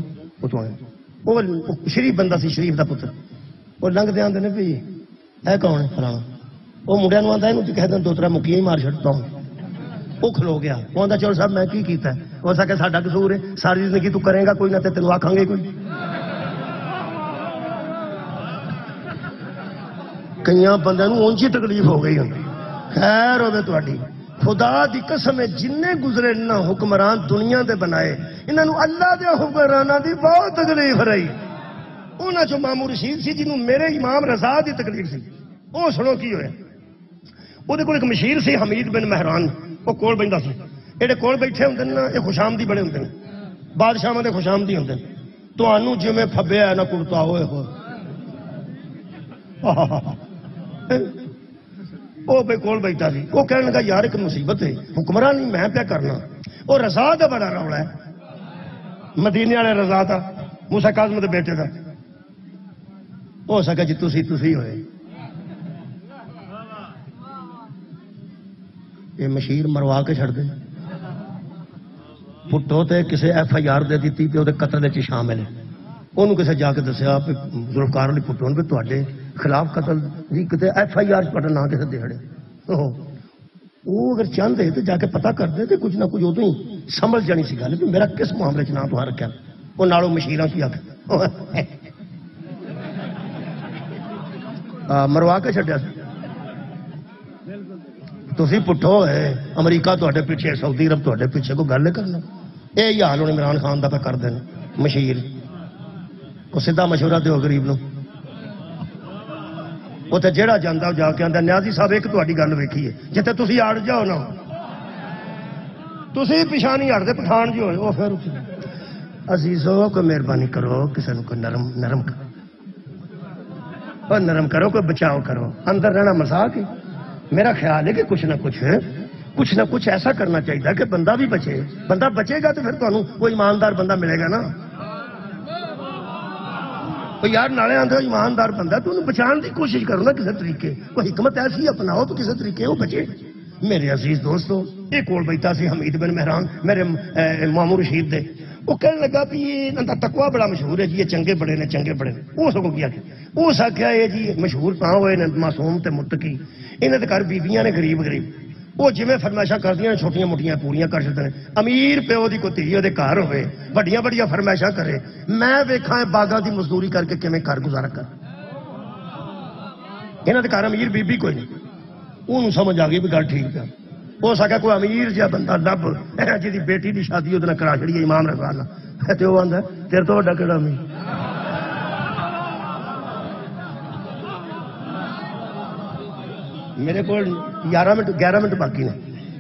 وہ شریف بندہ سی، شریف دا پتر، وہ لنگتے آتے ہیں بھی اے کون ہے فلانا، وہ منڈیا آتا ہے کہتے ہیں دو تر مکیاں ہی مار چڑتا ہوں، وہ کھلو گیا، وہ آتا چلو صاحب میں کی کیتا ہے، وہ سکے ساڈا قصور ہے، ساری زندگی تو کرے گا کوئی نہ تینوں آکھاں گے کوئی۔ کئی بندے اونچی تکلیف ہو گئی ہوتی، خیر ہوے تہاڈی، خدا دی قسم ہے جن گزرے نہ حکمران دنیا دے بنائے انہاں نوں اللہ دے حکمراناں دی بہت تکلیف رہی۔ انہاں چوں مامو رشید سی جنوں میرے امام رضا دی تکلیف سی، وہ سنو کی ہویا۔ وہ دے کول ایک مشیر سی حمید بن مہران، وہ کول بیندا سی، ایڈے کول بیٹھے ہوندے نا یہ خوشامدی بڑے ہوندے نے، بادشاہاں دے خوشامدی ہوندے نے، تانوں جویں پھبیا نہ کڑتا ہوئے ہو وہ بے کول بیٹھا سی، وہ کہنے لگا یار ایک مصیبت ہے، حکمران نہیں میں پیا کرنا، وہ رضا دا بڑا رولا ہے، مدینے والے رضا دا موسیٰ کاظم دے بیٹے دا، ہو سکے جی تسی ہوئے۔ یہ مشیر مروا کے چھڑ دے، پٹو تے کسے ایف آئی آر دے دیتی تے وہ قتل چ شامل ہے، انہوں کسے جا کے دسیا ذوالفقار علی پٹو نے تے خلاف قتل جی کتے ایف آئی آر پڑھنا نہ کسے دیہڑے، وہ اگر چاہتے تو جا کے پتا کرتے تو کچھ نہ کچھ ادو ہی سمجھ جانی سی گل میرا کس معاملے چ نام تو رکھا، وہ نالوں مشیراں کی آخ مروا کے چڈیا تھی پٹھو ہے، امریکہ تے پیچھے، سعودی عرب تے پیچھے، کوئی گل کرنا، یہ حال ہوں عمران خان کا پہ کر دین مشیر، وہ سیدھا مشورہ دو غریب نو، وہ تو جہاں جانا جا کے آتا نیازی صاحب ایک تاری گل ویکھی ہے جیتے تھی اڑ جاؤ نا تھی پچھا نہیں اڑتے پٹھان جو ہوئے وہ پھر عزیزو کوئی مہربانی کرو کسی کو کوئی نرم کرو، اور نرم کرو، کوئی بچاؤ کرو، اندر رہنا مذاق ہے۔ میرا خیال ہے کہ کچھ نہ کچھ ایسا کرنا چاہیے کہ بندہ بھی بچے، بندہ بچے گا تو پھر تمہیں کوئی ایماندار بندہ ملے گا نا، یار نالے آدھے ایماندار بندہ تو انہوں بچان دی کوشش کرو نا کسی طریقے، کوئی حکمت ایسی اپناؤ تو کسی طریقے وہ بچے۔ میرے عزیز دوستو ایک کول بیٹھا سی حمید بن مہران میرے مامو رشید دے، وہ کہنے لگا بھی یہ تقوی بڑا مشہور ہے جی، یہ چنگے بڑے نے چنگے بڑے نے، وہ سگوں کیا اس آخیا یہ جی مشہور تاں ہوئے نے معصوم تے متقی، انہاں دے گھر بیبیاں نے غریب وہ جویں فرمائشاں کردیاں چھوٹیاں موٹیاں پوریاں کر چکتے ہیں، امیر پیو دی کوئی دھی دے گھر ہوئے بڑیاں بڑیاں فرمائشاں کرے، میں ویکھاں باغاں دی مزدوری کر کے کیویں گھر گزارا کر، انہاں دے گھر امیر بیبی کوئی نہیں، انہوں سمجھ آ گئی بھی گل ٹھیک ہے، ہو سکا کوئی امیر جہا بندہ لب جی بیٹی دی شادی وہ کرا چڑی امام رضا نال، تے وہ آندا تیرے تو وڈا کیڑا امیر۔ میرے کو 11 منٹ باقی نے،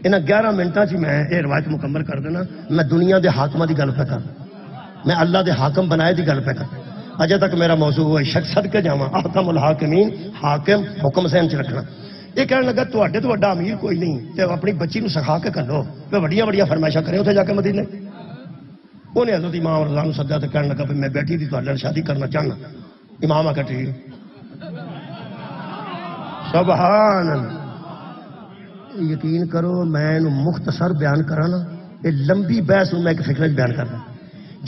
انہاں 11 منٹاں چ میں یہ روایت مکمل کر دینا۔ میں دنیا دے حاکماں دی گل پہ کر، میں اللہ دے حاکم بنائے دی گل پہ کر۔ اجے تک میرا موضوع ہے شخص صدقے جاواں احکم الحاکمین، حاکم حکم سین چ رکھنا. یہ کہنے لگا تواڈے تو وڈا امیر کوئی نہیں تے اپنی بچی نو سکھا کے کھلو تے وڈیاں وڈیاں فرمائشاں کرے اتنے جا کے مدینے. انہیں حضرت امام رضا نو سدیا تے کہنے لگا میں بیٹی دی تواڈے نال شادی کرنا چاہنا. امام آ کے ٹھیک سبحان اللہ. یقین کرو میں مختصر بیان کرا نا، یہ لمبی بحث میں ایک فکر بیان کرنا.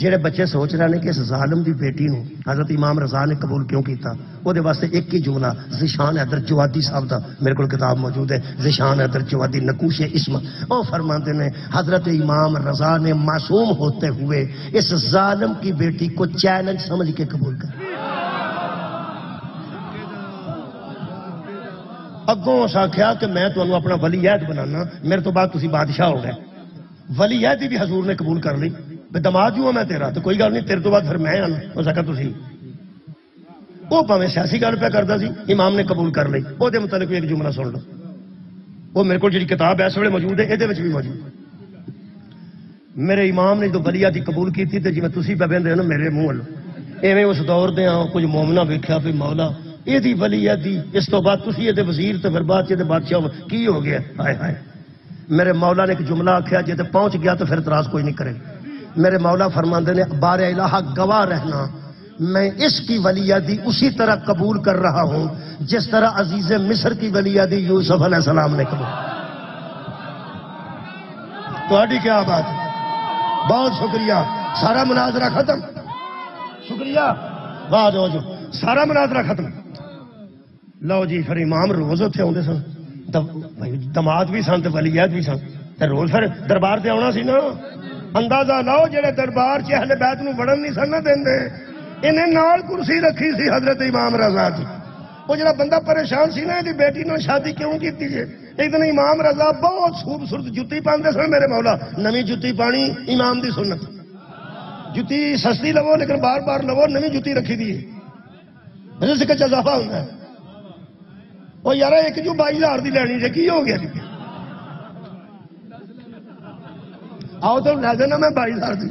جہے بچے سوچ رہے ہیں کہ اس ظالم دی بیٹی نو حضرت امام رضا نے قبول کیوں کیتا، وہ دے واسطے ایک ہی جملہ ذیشان حیدر جوادی صاحب دا میرے کو کتاب موجود ہے، ذیشان حیدر جوادی نقوش اسم. وہ فرماتے ہیں حضرت امام رضا نے معصوم ہوتے ہوئے اس ظالم کی بیٹی کو چیلنج سمجھ کے قبول کر. اگوں اس آخیا کہ میں تمہیں اپنا ولی عہد بنانا، میرے تو بعد تسی بادشاہ ہو گئے. ولی عہد بھی حضور نے قبول کر لی، دماد جو ہوں میں تیرا تو کوئی گل نہیں، تیرے تو بعد پھر میں آنا. ہو سکا تسی وہ پاویں سیاسی گل پہ کرتا سی، امام نے قبول کر لی. وہ دے متعلق ایک جملہ سن لو، وہ میرے کو جی کتاب اس ویلے موجود ہے، یہ بھی موجود. میرے امام نے جو ولی عہد قبول کی تھی جی تسی پہ بہندے ہو نا میرے منہ والوں ایویں اس دور دے ہاں کچھ مومنا ویکھیا بھی مولا یہ ولی عہدی اس تو بعد تسی یہ وزیر تو پھر بعد یہ بادشاہ کی ہو گیا. ہائے ہائے میرے مولا نے ایک جملہ آخیا جی پہنچ گیا تو پھر اعتراض کوئی نہیں کرے. میرے مولا فرماندے نے بار الہ گواہ رہنا میں اس کی ولی عہدی اسی طرح قبول کر رہا ہوں جس طرح عزیز مصر کی ولی عہدی یوسف علیہ السلام نے قبول. تہاڈی کیا بات ہے، بہت شکریہ. سارا مناظرہ ختم، شکریہ بعد ہو جو سارا مناظرہ ختم. لو جی پھر امام روز اتنے آتے سن، دماد بھی سن ولی عہد بھی سن، روز پھر دربار سے آنا سی نا. اندازہ لاؤ جہے دربار چ اہل بیت نو وڑن نہیں سن دے، انہیں نال کرسی رکھی سی حضرت امام رضا دی. وہ جڑا بندہ پریشان سی نا یہ بیٹی نال شادی کیوں کی جی. ایک دن امام رضا بہت خوبصورت جتی پاندے سن. میرے مولا نویں جتی پانی امام دی سنت، جتی سستی لو لیکن بار بار لو، نویں جتی رکھی دی رزق کا اضافہ ہوتا ہے. وہ یار ایک جو 22,000 دی لینی جی کی ہو گیا جی، آؤ تو لے دینا میں 22,000 دی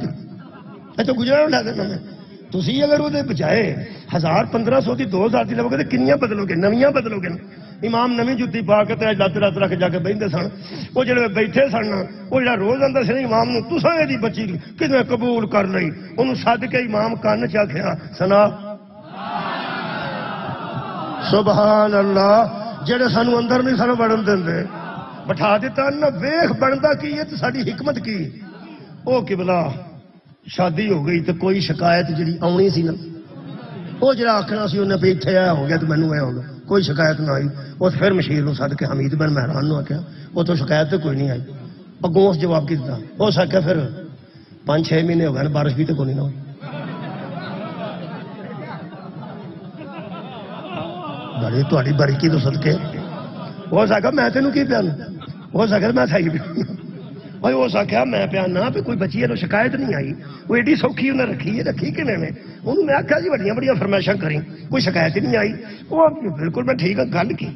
تو گزرا لے دینا میں. تھی اگر وہ بجائے 1,000-1,500 کی 2,000 کی لو گے تو کنیاں بدلو گے، نویاں بدلو گے. امام نویں جتی پا کے لت لت رکھ جا کے بہتے سن. وہ جڑے بیٹھے سن وہ جڑا روز آتا سی امام نو تساں دی بچی کتنے قبول کر لئی، انہوں سد کے امام کن چ آخیا سنا سبحان اللہ. جڑے سانو اندر نہیں سن وڑن دے بٹھا دیتا نہ ویخ بنتا کی ہے تو ساری حکمت کی. وہ قبلہ شادی ہو گئی تو کوئی شکایت جی آنی سی نا، وہ جڑا آخنا سی انہیں بھی اتنے آیا ہو گیا تو مینو ہو گیا، کوئی شکایت نہ آئی. وہ پھر مشیر نو سد کے حمید بن مہران نو آخیا وہ تو شکایت تو کوئی نہیں آئی. اگوں اس جواب کی دیتا ہو سکیا پھر 5-6 مہینے ہو گئے بارش بھی تو کوئی نہ ہوئی. بڑی تاری باریکی تو صدقے ہو سکا میں تینوں کی پیان ہو سکا میں تھائی بھائی ہو سکیا میں پیانا بھی کوئی بچی ہے شکایت نہیں آئی. وہ ایڈی سوکھی انہیں رکھی ہے رکھی کہ میں انہوں میں آخیا جی بڑیاں بڑیاں فرمائشاں کریں کوئی شکایت نہیں آئی. وہ بالکل میں ٹھیک ہے گل کی.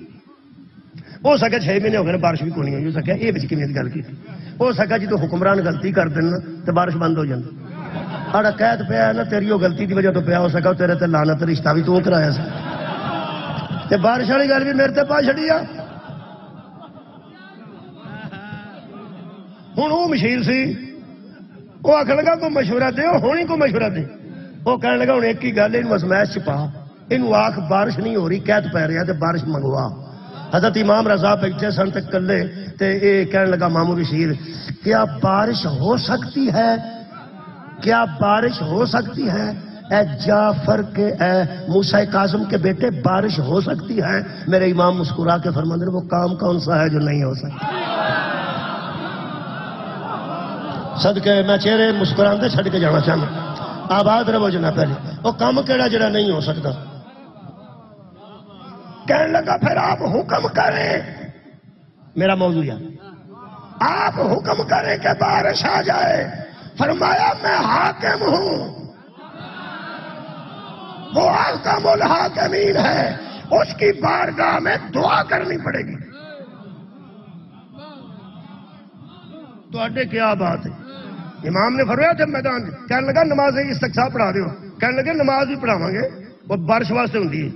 ہو سکا 6 مہینے ہو گئے بارش بھی کونی ہوئی. ہو سکیا یہ بچ کی گل کی. ہو سکا جی تو حکمران غلطی کر دینا تو بارش بند ہو جاتی. ساڑا قید پیا نا تیری وہ غلطی کی وجہ تو پیا. ہو سکا تیرے تے لعنت رشتہ بھی تو کرایا سا بارش والی گل بھی میرے تے پا چڑی آ. ہوں وہ مشیر سی وہ آخر لگا کوئی مشورہ دے، ہونی کوئی مشورہ دے. وہ کہنے لگا ہوں ایک ہی گل یہ ازمائش چ پا، یہ آخ بارش نہیں ہو رہی قید پی رہا تو بارش منگوا. حضرت امام رضا بیٹھے سن تک کلے تے یہ کہنے لگا مامو بشیر کیا بارش ہو سکتی ہے، کیا بارش ہو سکتی ہے؟ اے جعفر کے اے موسیٰ کاظم کے بیٹے بارش ہو سکتی ہے؟ میرے امام مسکرا کے فرماتے ہیں وہ کام کون سا ہے جو نہیں ہو سکتا. صدقے میں چہرے مسکراندے چھڑ کے جانا چاہنا. آباد رہو جنا پہلے وہ کام کیڑا جڑا نہیں ہو سکتا. کہنے لگا پھر آپ حکم کریں، میرا موضوع ہے آپ حکم کریں کہ بارش آ جائے. فرمایا میں حاکم ہوں، وہ حاکم الحاکمین ہے، اس کی بارگاہ میں دعا کرنی پڑے گی. تو اڈے کیا بات ہے. امام نے فرمایا جب میدان کہنے لگا نماز استقصا پڑھا دیو. کہنے لگے نماز بھی پڑھاواں گے، وہ بارش واسطے ہوندی ہے،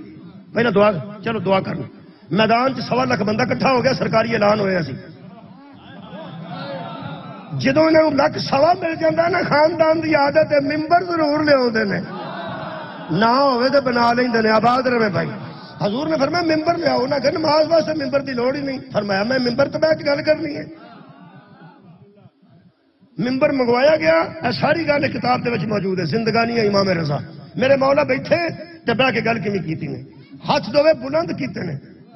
پہلے دعا، چلو دعا کرنا۔ میدان 'سوا لاکھ بندہ کٹھا ہو گیا، سرکاری اعلان ہویا سی، جدوں انہاں نوں لکھ سوا مل جاندا نا، خاندان دی عادت ہے ممبر ضرور لے آوندے نے، نہ ہوئے تے بنا لیندے نے، آباد رہے بھائی۔ حضور نے فرمایا ممبر لے آؤ، نہ کہ نماز واسطے ممبر دی لوڑ ہی نہیں، فرمایا میں ممبر تے بیٹھ کے گل کرنی ہے۔ ممبر منگوایا گیا، اے ساری گل کتاب دے وچ موجود ہے، زندگانی امام رضا۔ میرے مولا بیٹھے تے بیٹھ کے گل کیویں کیتی نے، ہاتھ دووے بلند کیتے نے،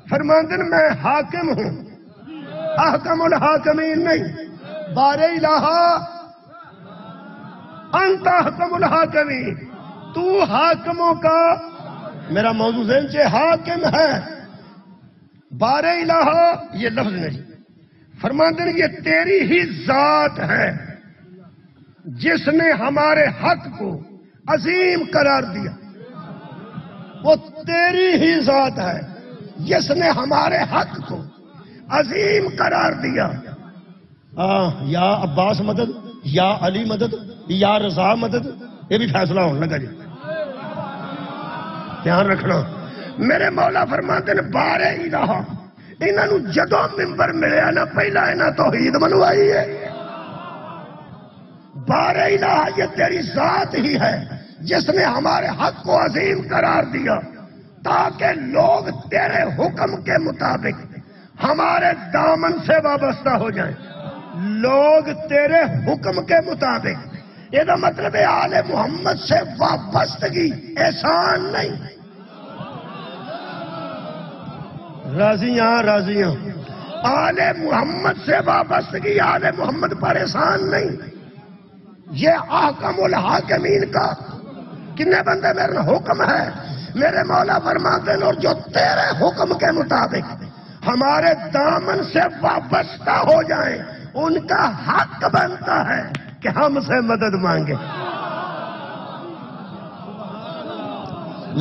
فرماندے نے میں حاکم ہوں، احکم الحاکمین نہیں، بار الہ انت احکم الحاکمین، تو حاکموں کا، میرا موضوع ذہن سے حاکم ہے، بار الہ یہ لفظ نہیں، فرماتے ہیں یہ تیری ہی ذات ہے جس نے ہمارے حق کو عظیم قرار دیا، وہ تیری ہی ذات ہے جس نے ہمارے حق کو عظیم قرار دیا۔ یا عباس مدد، یا علی مدد، یا رضا مدد، یہ بھی فیصلہ ہونے لگا جی، دھیان رکھنا۔ میرے مولا فرماتے ہیں بار الہ، انہوں جدوں ممبر ملیا نا، پہلا انہاں توحید منوائی ہے، بار الہ یہ تیری ذات ہی ہے جس نے ہمارے حق کو عظیم قرار دیا تاکہ لوگ تیرے حکم کے مطابق ہمارے دامن سے وابستہ ہو جائیں، لوگ تیرے حکم کے مطابق، یہ مطلب ہے آل محمد سے وابستگی احسان نہیں، راضیاں راضیاں، آل محمد سے وابستگی آل محمد پر احسان نہیں، یہ احکم الحاکمین کا کتنے بندے میرا حکم ہے، میرے مولا فرماتے ہیں اور جو تیرے حکم کے مطابق ہمارے دامن سے وابستہ ہو جائیں ان کا حق بنتا ہے کہ ہم سے مدد مانگے،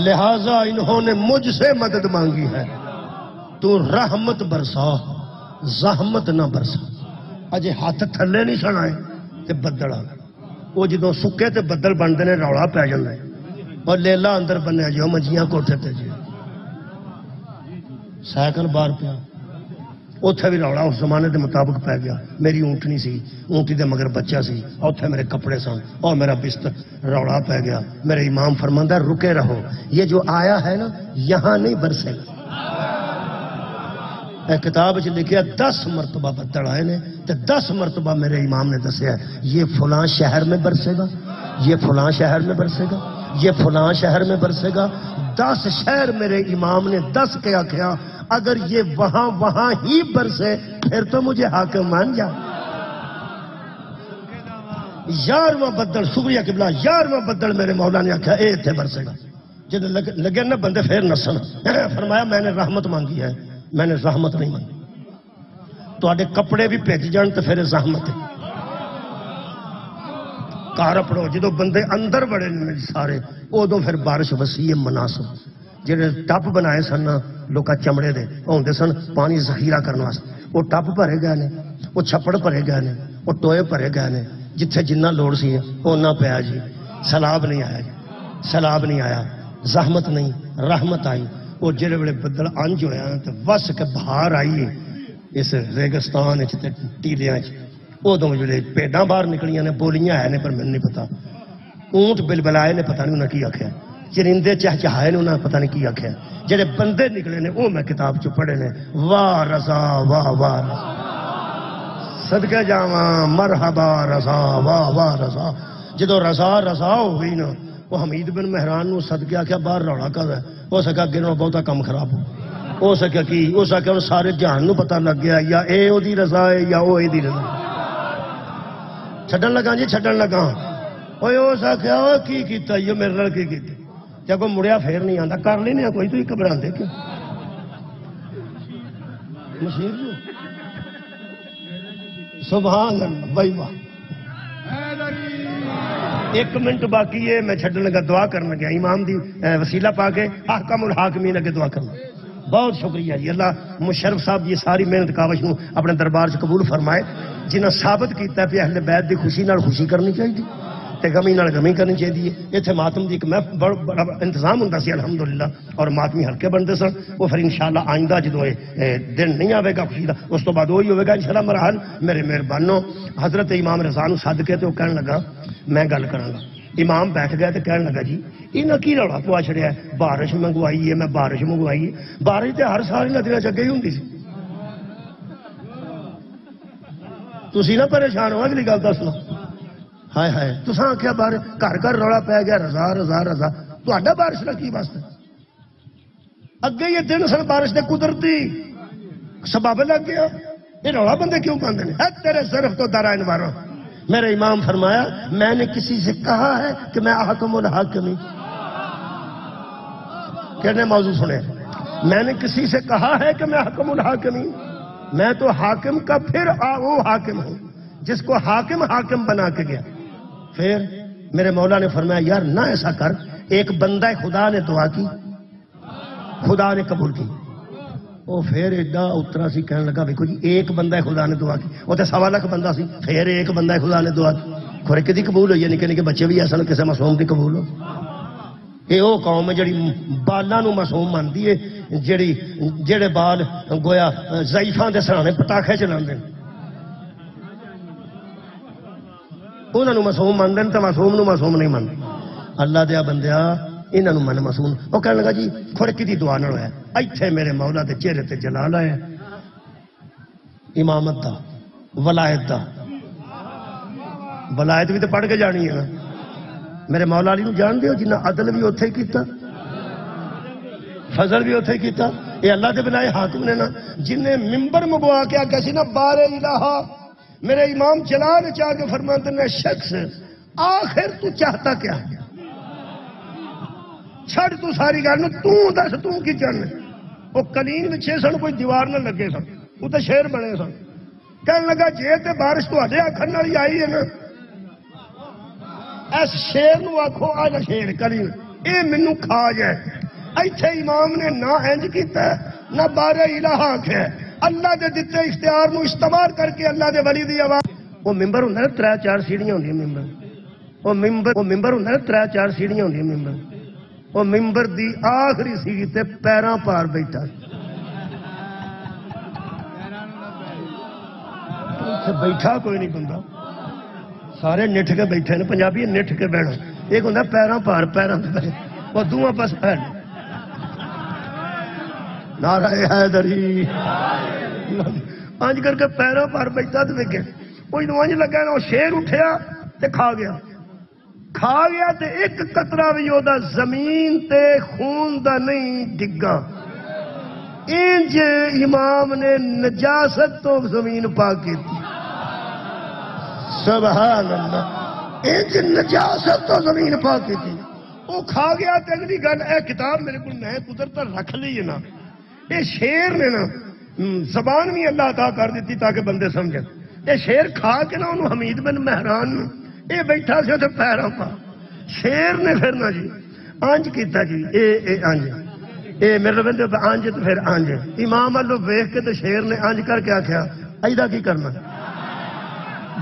لہذا انہوں نے مجھ سے مدد مانگی ہے، تو رحمت برسا زحمت نہ برسا۔ اجے ہاتھ تھلے نہیں سنائے تے بدل آ گئے، وہ جدوں سکے تے بدل بنتے ہیں رولا پی جاتا ہے، اور لیلا اندر بنیا جی منجیاں کوٹھے تے جی سائیکل باہر پیا، اتنے بھی رولا اس زمانے کے مطابق پی گیا، میری اونٹنی سی، اونٹی دے مگر بچہ سی، اتنے میرے کپڑے سن اور میرا بستر، رولا پی گیا۔ میرے امام فرماندہ رکے رہو، یہ جو آیا ہے نا یہاں نہیں برسے گا، کتاب لکھیا 10 مرتبہ بدل آئے نے، تو 10 مرتبہ میرے امام نے دسیا یہ فلاں شہر میں برسے گا، یہ فلاں شہر میں برسے گا، یہ فلاں شہر میں برسے گا، 10 شہر میرے امام نے 10 کیا کیا، اگر یہ وہاں ہی برسے پھر تو مجھے حاکم مان جا۔ 11واں بدل، شکریہ قبلہ، 11واں بدل میرے مولا نے آخیا اے اتنے برسے گا، جب لگے نا بندے پھر نسن، فرمایا میں نے رحمت مانگی ہے، میں نے زحمت نہیں مانگی، تو کپڑے بھی بھیج جان تو پھر زحمت ہے، کار پڑو جدو بندے اندر بڑے سارے ادو پھر بارش وسیع مناسب، جہے ٹپ بنائے سن لوگ چمڑے دے ہوندے سن پانی ذخیرہ کرنے واسطے، وہ ٹپ بھرے گئے نے، وہ چھپڑ بھرے گئے نے، وہ ٹوئے بھرے گئے نے، جتھے جنہ لوڑ سی اُنہ پیا جی، سیلاب نہیں آیا جی، سیلاب نہیں آیا، زحمت نہیں، رحمت آئی۔ وہ جڑے بڑے بدل انج ہویا تو وس کے باہر آئی اس ریگستان ٹیلیاں ادو جڑے پیڈاں باہر نکلیاں نے، بولیاں ہے نے پر مجھے نہیں پتا، اونٹ بلبلائے نے پتہ نہیں انہیں کی آخیا، چرندے چہچہائے نے انہیں پتہ نہیں کی آخیا، جڑے بندے نکلے نے وہ میں کتاب چ پڑھے نے، واہ رضا واہ واہ رضا، صدقے جاواں مرحبا رضا واہ واہ رضا۔ جدو رضا رضا ہو گئی نا، وہ حمید بن مہران نو صدقے آخیا باہر رولا کر ہے، ہو سکا گنو بہتا کم خراب ہو سکیا کی ہو سکیا ان سارے جہان نو پتہ لگ گیا یا اے او دی رضا ہے یا او اے دی رضا، چھڈن لگا جی چھڈن لگا، اوے ہو سکیا او کی کیتا یہ میرے نال کی کیتا، جب کوئی مڑیا پھر نہیں آندا، کر لینے کوئی تو گھبراندے کیوں مشیر جو سبحان اللہ بھائی واہ۔ 1 منٹ باقی ہے، میں چھڈن لگا دعا کرنے لگا، امام دی وسیلہ پا کے احکم الحاکمین اگے دعا کرنا۔ بہت شکریہ جی، اللہ مشرف صاحب یہ ساری محنت کاوش نو اپنے دربار سے قبول فرمائے، جنہاں ثابت کیتا ہے کہ اہل بیت دی خوشی نال خوشی کرنی چاہیے، تے گمی نال گمی کرنی چاہیے. اتنے ماتم کی ایک بڑا انتظام ہوتا سی الحمدللہ اور ماتمی ہلکے بنتے سن. وہ پھر انشاءاللہ آئندہ جدو دن نہیں آئے گا خوشی کا اس تو بعد وہی ہوئے گا انشاءاللہ مراحل. میرے مہربانوں حضرت امام رضا نو سد کے تو کہنے لگا میں گل کراں گا. امام بیٹھ گیا تو کہنے لگا جی انہیں کی رولا پوا چڑیا ہے, بارش منگوائی ہے, میں بارش منگوائی ہے. بارش تو ہر سال ندیاں چ اگے ہی ہوندی سی. تسی نہ پریشان ہو اگلی گل دس لو. ہائے ہائے تساں آخیا بارش گھر گھر رولا پی گیا رضا رضا رضا. تہاڈا بارش کا کی واسطہ؟ اگے یہ دن سن بارش دے قدرتی سبب لگ گیا. یہ رولا بندے کیوں پاندے نے؟ تیرے صرف تو درائن مارو. میرے امام فرمایا میں نے کسی سے کہا ہے کہ میں احکم الحاکم. کہنے موضوع سنے, میں نے کسی سے کہا ہے کہ میں احکم الحاکم. میں تو حاکم کا پھر وہ حاکم ہوں جس کو حاکم حاکم بنا کے گیا. پھر میرے مولا نے فرمایا یار نہ ایسا کر. ایک بندہ خدا نے دعا کی, خدا نے قبول کی. وہ پھر ایڈا اترا سی کہنے لگا دیکھو جی ایک بندہ خدا نے دعا کی, وہ تو 1.25 لاکھ بندہ سی. پھر ایک بندہ خدا نے دعا کی. خورے کدی قبول ہوئی ہے؟ نکے نکے بچے بھی ایسا کسی معصوم کی قبول ہو. یہ وہ قوم ہے جڑی بالاں نو معصوم مانتی ہے, جڑے بال گویا ضعیفاں دے سرانے پٹاخے چلاندے نے انہاں نو معصوم مانتے ہیں, تو معصوم نو معصوم نہیں مانتے. اللہ دیا بندیا انہاں نو من معصوم. وہ کہنے لگا جی خورے کدی دعا نہ ہویا. ایتھے میرے مولا دے چہرے تے جلال آیا, امامت دا, ولایت دا. ولایت بھی تو پڑھ کے جانی ہے نا. میرے مولا علی نو جان دیو جنہ عدل بھی اوتھے ہی کیتا, فضل بھی اوتھے ہی کیتا. یہ اللہ دے بنائے حاکم نے نا, جنہیں ممبر مبوا کے آگیا سی نا بار الہا. میرے امام جلال چاہ کے فرماتے ہیں شخص آخر تو چاہتا کیا ہے؟ چھڑ تو ساری گل تو دس تو کی چاہنا. وہ کلین بچھے سن, کوئی دیوار نہ لگے سن, وہ تو شیر بنے سن. کہنے لگا جے تے بارش تہاڈے آکھن والی آئی ہے نا, اس شیر نو آکھو آ جا شیر کلین اے مینوں کھا جائے. ایتھے امام نے نہ انج کیتا نہ بارے الہ آکھیا. اللہ دے دتے اختیار نو استعمال کر کے اللہ دے ولی دی آواز. وہ ممبر ہوندا ہے 3-4 سیڑھیاں ہوندیاں ممبر. وہ ممبر ہوندا ہے 3-4 سیڑھیاں ہوندیاں ممبر. وہ ممبر دی آخری سیڑھی تے پیراں پار بیٹھا. بیٹھا کوئی نہیں بندہ, سارے نٹھ کے بیٹھے نے. پنجابی نٹھ کے بیٹھا. ایک ہوندا پیراں پار پیراں تے, وہ دوواں پاس ہے نعرہ حیدری انج کر کے پیراں پار بیٹھا. تے ویکھے وہ جدوں انج لگا نا, وہ شیر اٹھیا تے کھا گیا تے ایک قطرہ بھی اودا زمین تے خون دا نہیں ڈگا. انج امام نے نجاست تو زمین پاک کی تھی. سبحان اللہ, انج نجاست تو زمین پاک کی تھی. وہ کھا گیا تے اگلی گل اے کتاب میرے کو میں قدرت رکھ لی ہے نا. یہ شیر نے نا زبان بھی اللہ عطا کر دیتی تاکہ بندے سمجھیں. یہ شیر کھا کے نا انہوں حمید بن مہران یہ بیٹھا سی تے پیراں پا. شیر نے پھر نا جی انج کیتا جی اے انج اے میرے بندے انج تے پھر انج. امام اللہ ویکھ کے تے شیر نے انج کر کے آکھیا ایدا کی کرنا.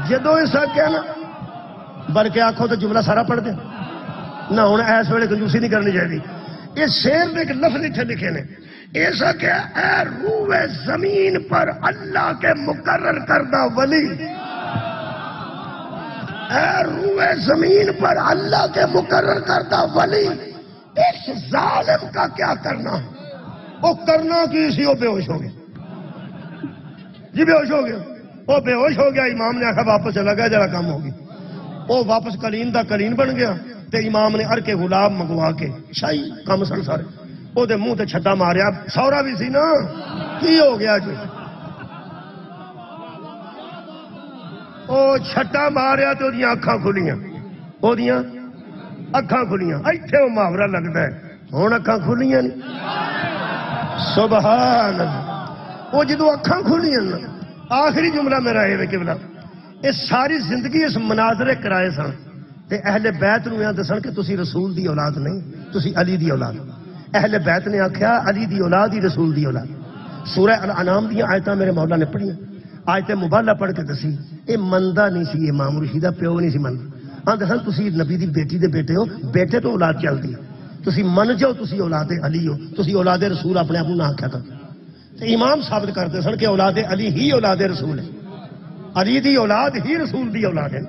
جدوں اس آکھیا نا بلکہ آکھو تو جملہ سارا پڑھ دے نہ. ہن اس ویلے کنجوسی نہیں کرنی چاہیے. یہ شیر نے ایک لفظ اتنے لکھے نے, ایسا کہ اے روح زمین پر اللہ کے مقرر کردہ ولی, اے روح زمین پر اللہ کے مقرر کردہ ولی, اس ظالم کا کیا کرنا. وہ کرنا کی سی, وہ بے ہوش ہو گیا جی, بے ہوش ہو گیا. وہ بے ہوش ہو گیا. امام نے آخا واپس چلا گیا, جڑا کام ہوگی. وہ واپس کلین دا کلین بن گیا. تے امام نے ارکے غلاب منگوا کے شاہی کم سن سارے وہ دے منہ تے چھٹا ماریا. سورا بھی سی نا, کی ہو گیا جی؟ وہ چھٹا ماریا تو وہ اکھاں کھلیاں, وہ اکھاں کھلیاں. ایتھے وہ محاورہ لگتا ہے ہوں اکھاں کھلیاں نہیں. سبحان اللہ. وہ جدو اکھاں کھلیاں نا, آخری جملہ میرا یہ کہ بلا یہ ساری زندگی اس مناظرے کرائے سن تے اہل بیت نو دسن کہ تسی رسول دی اولاد نہیں, تسی علی دی اولاد. اہل بیت نے آخیا علی دی اولاد ہی رسول دی اولاد. سورہ الانعام دیا آیتاں میرے مولا نے پڑھیاں. آیت مبالہ پڑھ کے دسی. یہ مندا نہیں سی, امام مرشدہ پیو نہیں سی مندا. آندے سن تسی نبی دی بیٹی دے بیٹے ہو، بیٹے تو اولاد چلدی ہے، تسی من جاؤ تسی اولاد علی ہو، تسی اولاد رسول اپنے آپ نہ آکھیا کر۔ تے امام ثابت کرتے سن کہ اولاد علی ہی اولاد رسول ہے، علی دی اولاد ہی رسول دی اولاد ہے۔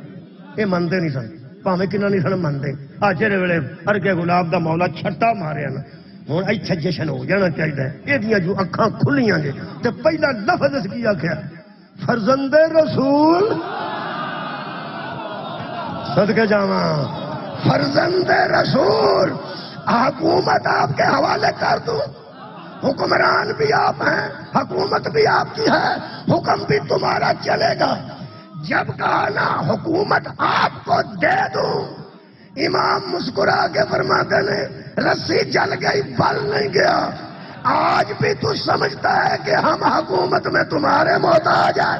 یہ منتے نہیں سن، پاویں کنا نہیں سن منتے۔ اج دے ویلے ارگے گلاب دا مولا چھٹا ماریا نا، ہوں اتنے جشن ہو جانا چاہیے۔ یہ جو اکھاں کھلیاں جے تے پہلا لفظ کی آخیا فرزند رسول، صدقے جاواں فرزند رسول، حکومت آپ کے حوالے کر دوں، حکمران بھی آپ ہیں، حکومت بھی آپ کی ہے، حکم بھی تمہارا چلے گا۔ جب کہا نا حکومت آپ کو دے دوں، امام مسکرا کے فرماتے نے رسی جل گئی بل نہیں گیا۔ آج بھی تو سمجھتا ہے کہ ہم حکومت میں تمہارے محتاج ہیں،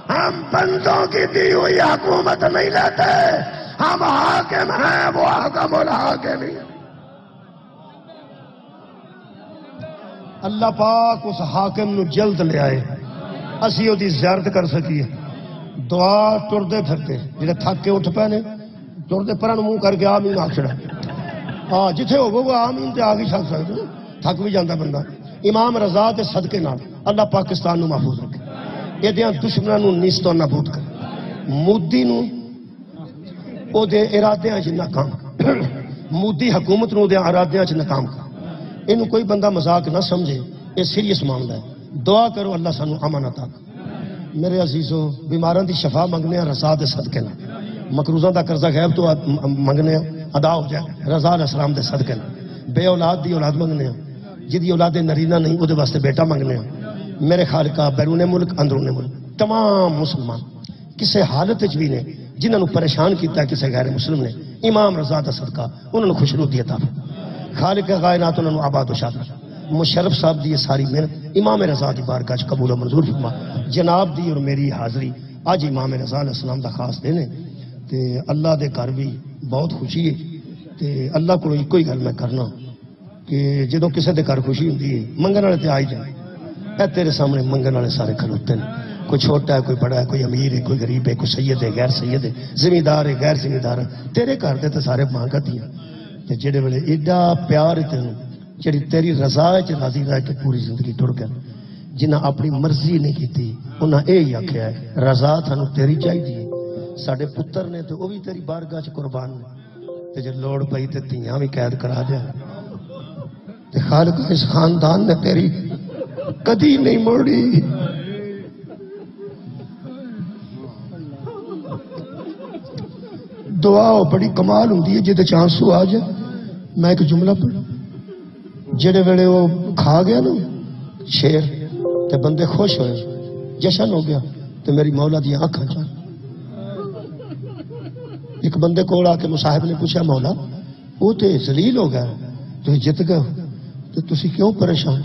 ہم بندوں کی دی ہوئی حکومت نہیں لیتے، ہم حاکم ہیں، وہ حکم الحاکمین۔ اللہ پاک اس حاکم نو جلد لے آئے، اسی وہ زیارت کر سکیے۔ دعا ٹردے پھرتے جڑے تھک کے اٹھ پے نے ٹردے پرن منہ کر کے آمین آکھ چھڑا، ہاں جتھے ہوگا آمین تے آ کے چھک سکتے، تھک بھی جاتا بندہ۔ امام رضا دے صدقے نال اللہ پاکستان نو محفوظ رکھے، یہ دشمنوں نو نیست و نابود کرے، مودی نو او دے ارادیاں چ ناکام، مودی حکومت نو دے ارادیاں چ ناکام کر۔ اینو کوئی بندہ مذاق نہ سمجھے، یہ سیریس معاملہ ہے۔ دعا کرو اللہ سانو امن عطا کرے۔ میرے عزیزو بیماراں دی شفا منگنے ہیں رضا دے صدقے نال، مقروضاں دا قرضہ غیب تو منگنے ادا ہو جائے رضا علیہ السلام دے صدقے نال، بے اولاد دی اولاد منگنے ہیں، جدی اولاد نرینہ نہیں وہ دے واسطے بیٹا منگنے ہیں۔ میرے خالقہ بیرون ملک اندرون ملک تمام مسلمان کسے حالت بھی نے جنہوں نے پریشان کیتا ہے کسے غیر مسلم نے، امام رضا دا صدقہ انہوں نے خوشنودی عطا فرما۔ خالق کائنات انہوں نے آباد و شاد رکھا۔ مشرف صاحب دی یہ ساری محنت امام رضا دی بارگاہ چ قبول و منظور فرما۔ جناب دی اور میری حاضری اج امام رضا علیہ السلام دا خاص دن ہے تے اللہ دے گھر بھی بہت خوشی ہے تے اللہ کو ایک ہی گل میں کرنا کہ جدوں کسے دے گھر خوشی ہوندی ہے منگن والے تے آئی جائے، اے تیرے سامنے منگن والے سارے کھلوتے ہیں، کوئی چھوٹا ہے کوئی بڑا ہے، کوئی امیر ہے کوئی غریب ہے، کوئی سید ہے غیر سید ہے، زمیندار ہے غیر زمیندار ہے، تیرے گھر دے تے سارے مانگتی ہیں تے جڑے ویلے ایڈا پیار ہے تینوں، جڑی تیری رضا وچ راضی رہ کے پوری زندگی ٹر گئے، جنہاں اپنی مرضی نہیں کیتی انہاں یہی آکھیا ہے رضا تھانوں تیری چاہیے، ساڈے پتر نے تے وہ بھی تیری بارگاہ چ قربان نے، تے جے لوڑ پئی تے تیاں بھی قید کرا دیا، تے خالق اس خاندان نے تیری کدی نہیں موڑی۔ دعا بڑی کمال ہوندی ہے جدے آنسو آ جائے۔ میں ایک جملہ پڑھا، جڑے ویلے وہ کھا گیا نا شیر تے بندے خوش ہوئے، جشن ہو گیا تے میری مولا دی آنکھاں چاہ۔ ایک بندے کول آ کے مصاحب نے پوچھا مولا وہ تے ذلیل ہو گیا تو جت گئے تو تسی کیوں پریشان؟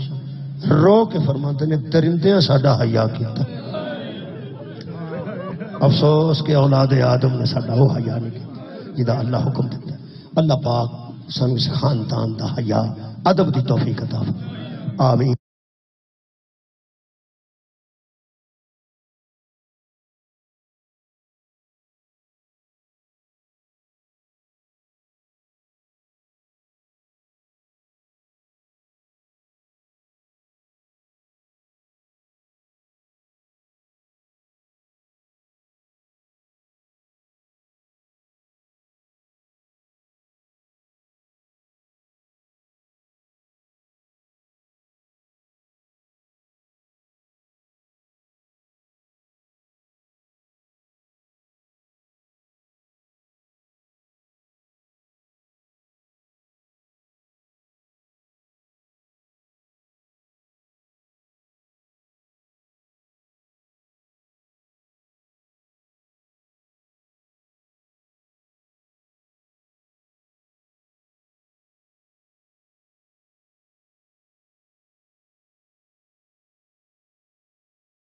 رو کے فرماتے نے درندیاں ساڈا حیا کیتا، افسوس کہ اولاد آدم نے ساڈا وہ حیا نہیں کیتا جدا اللہ حکم دیتا۔ اللہ پاک سانو اس خاندان دا حیا ادب دی توفیق عطا فرمائے، آمین۔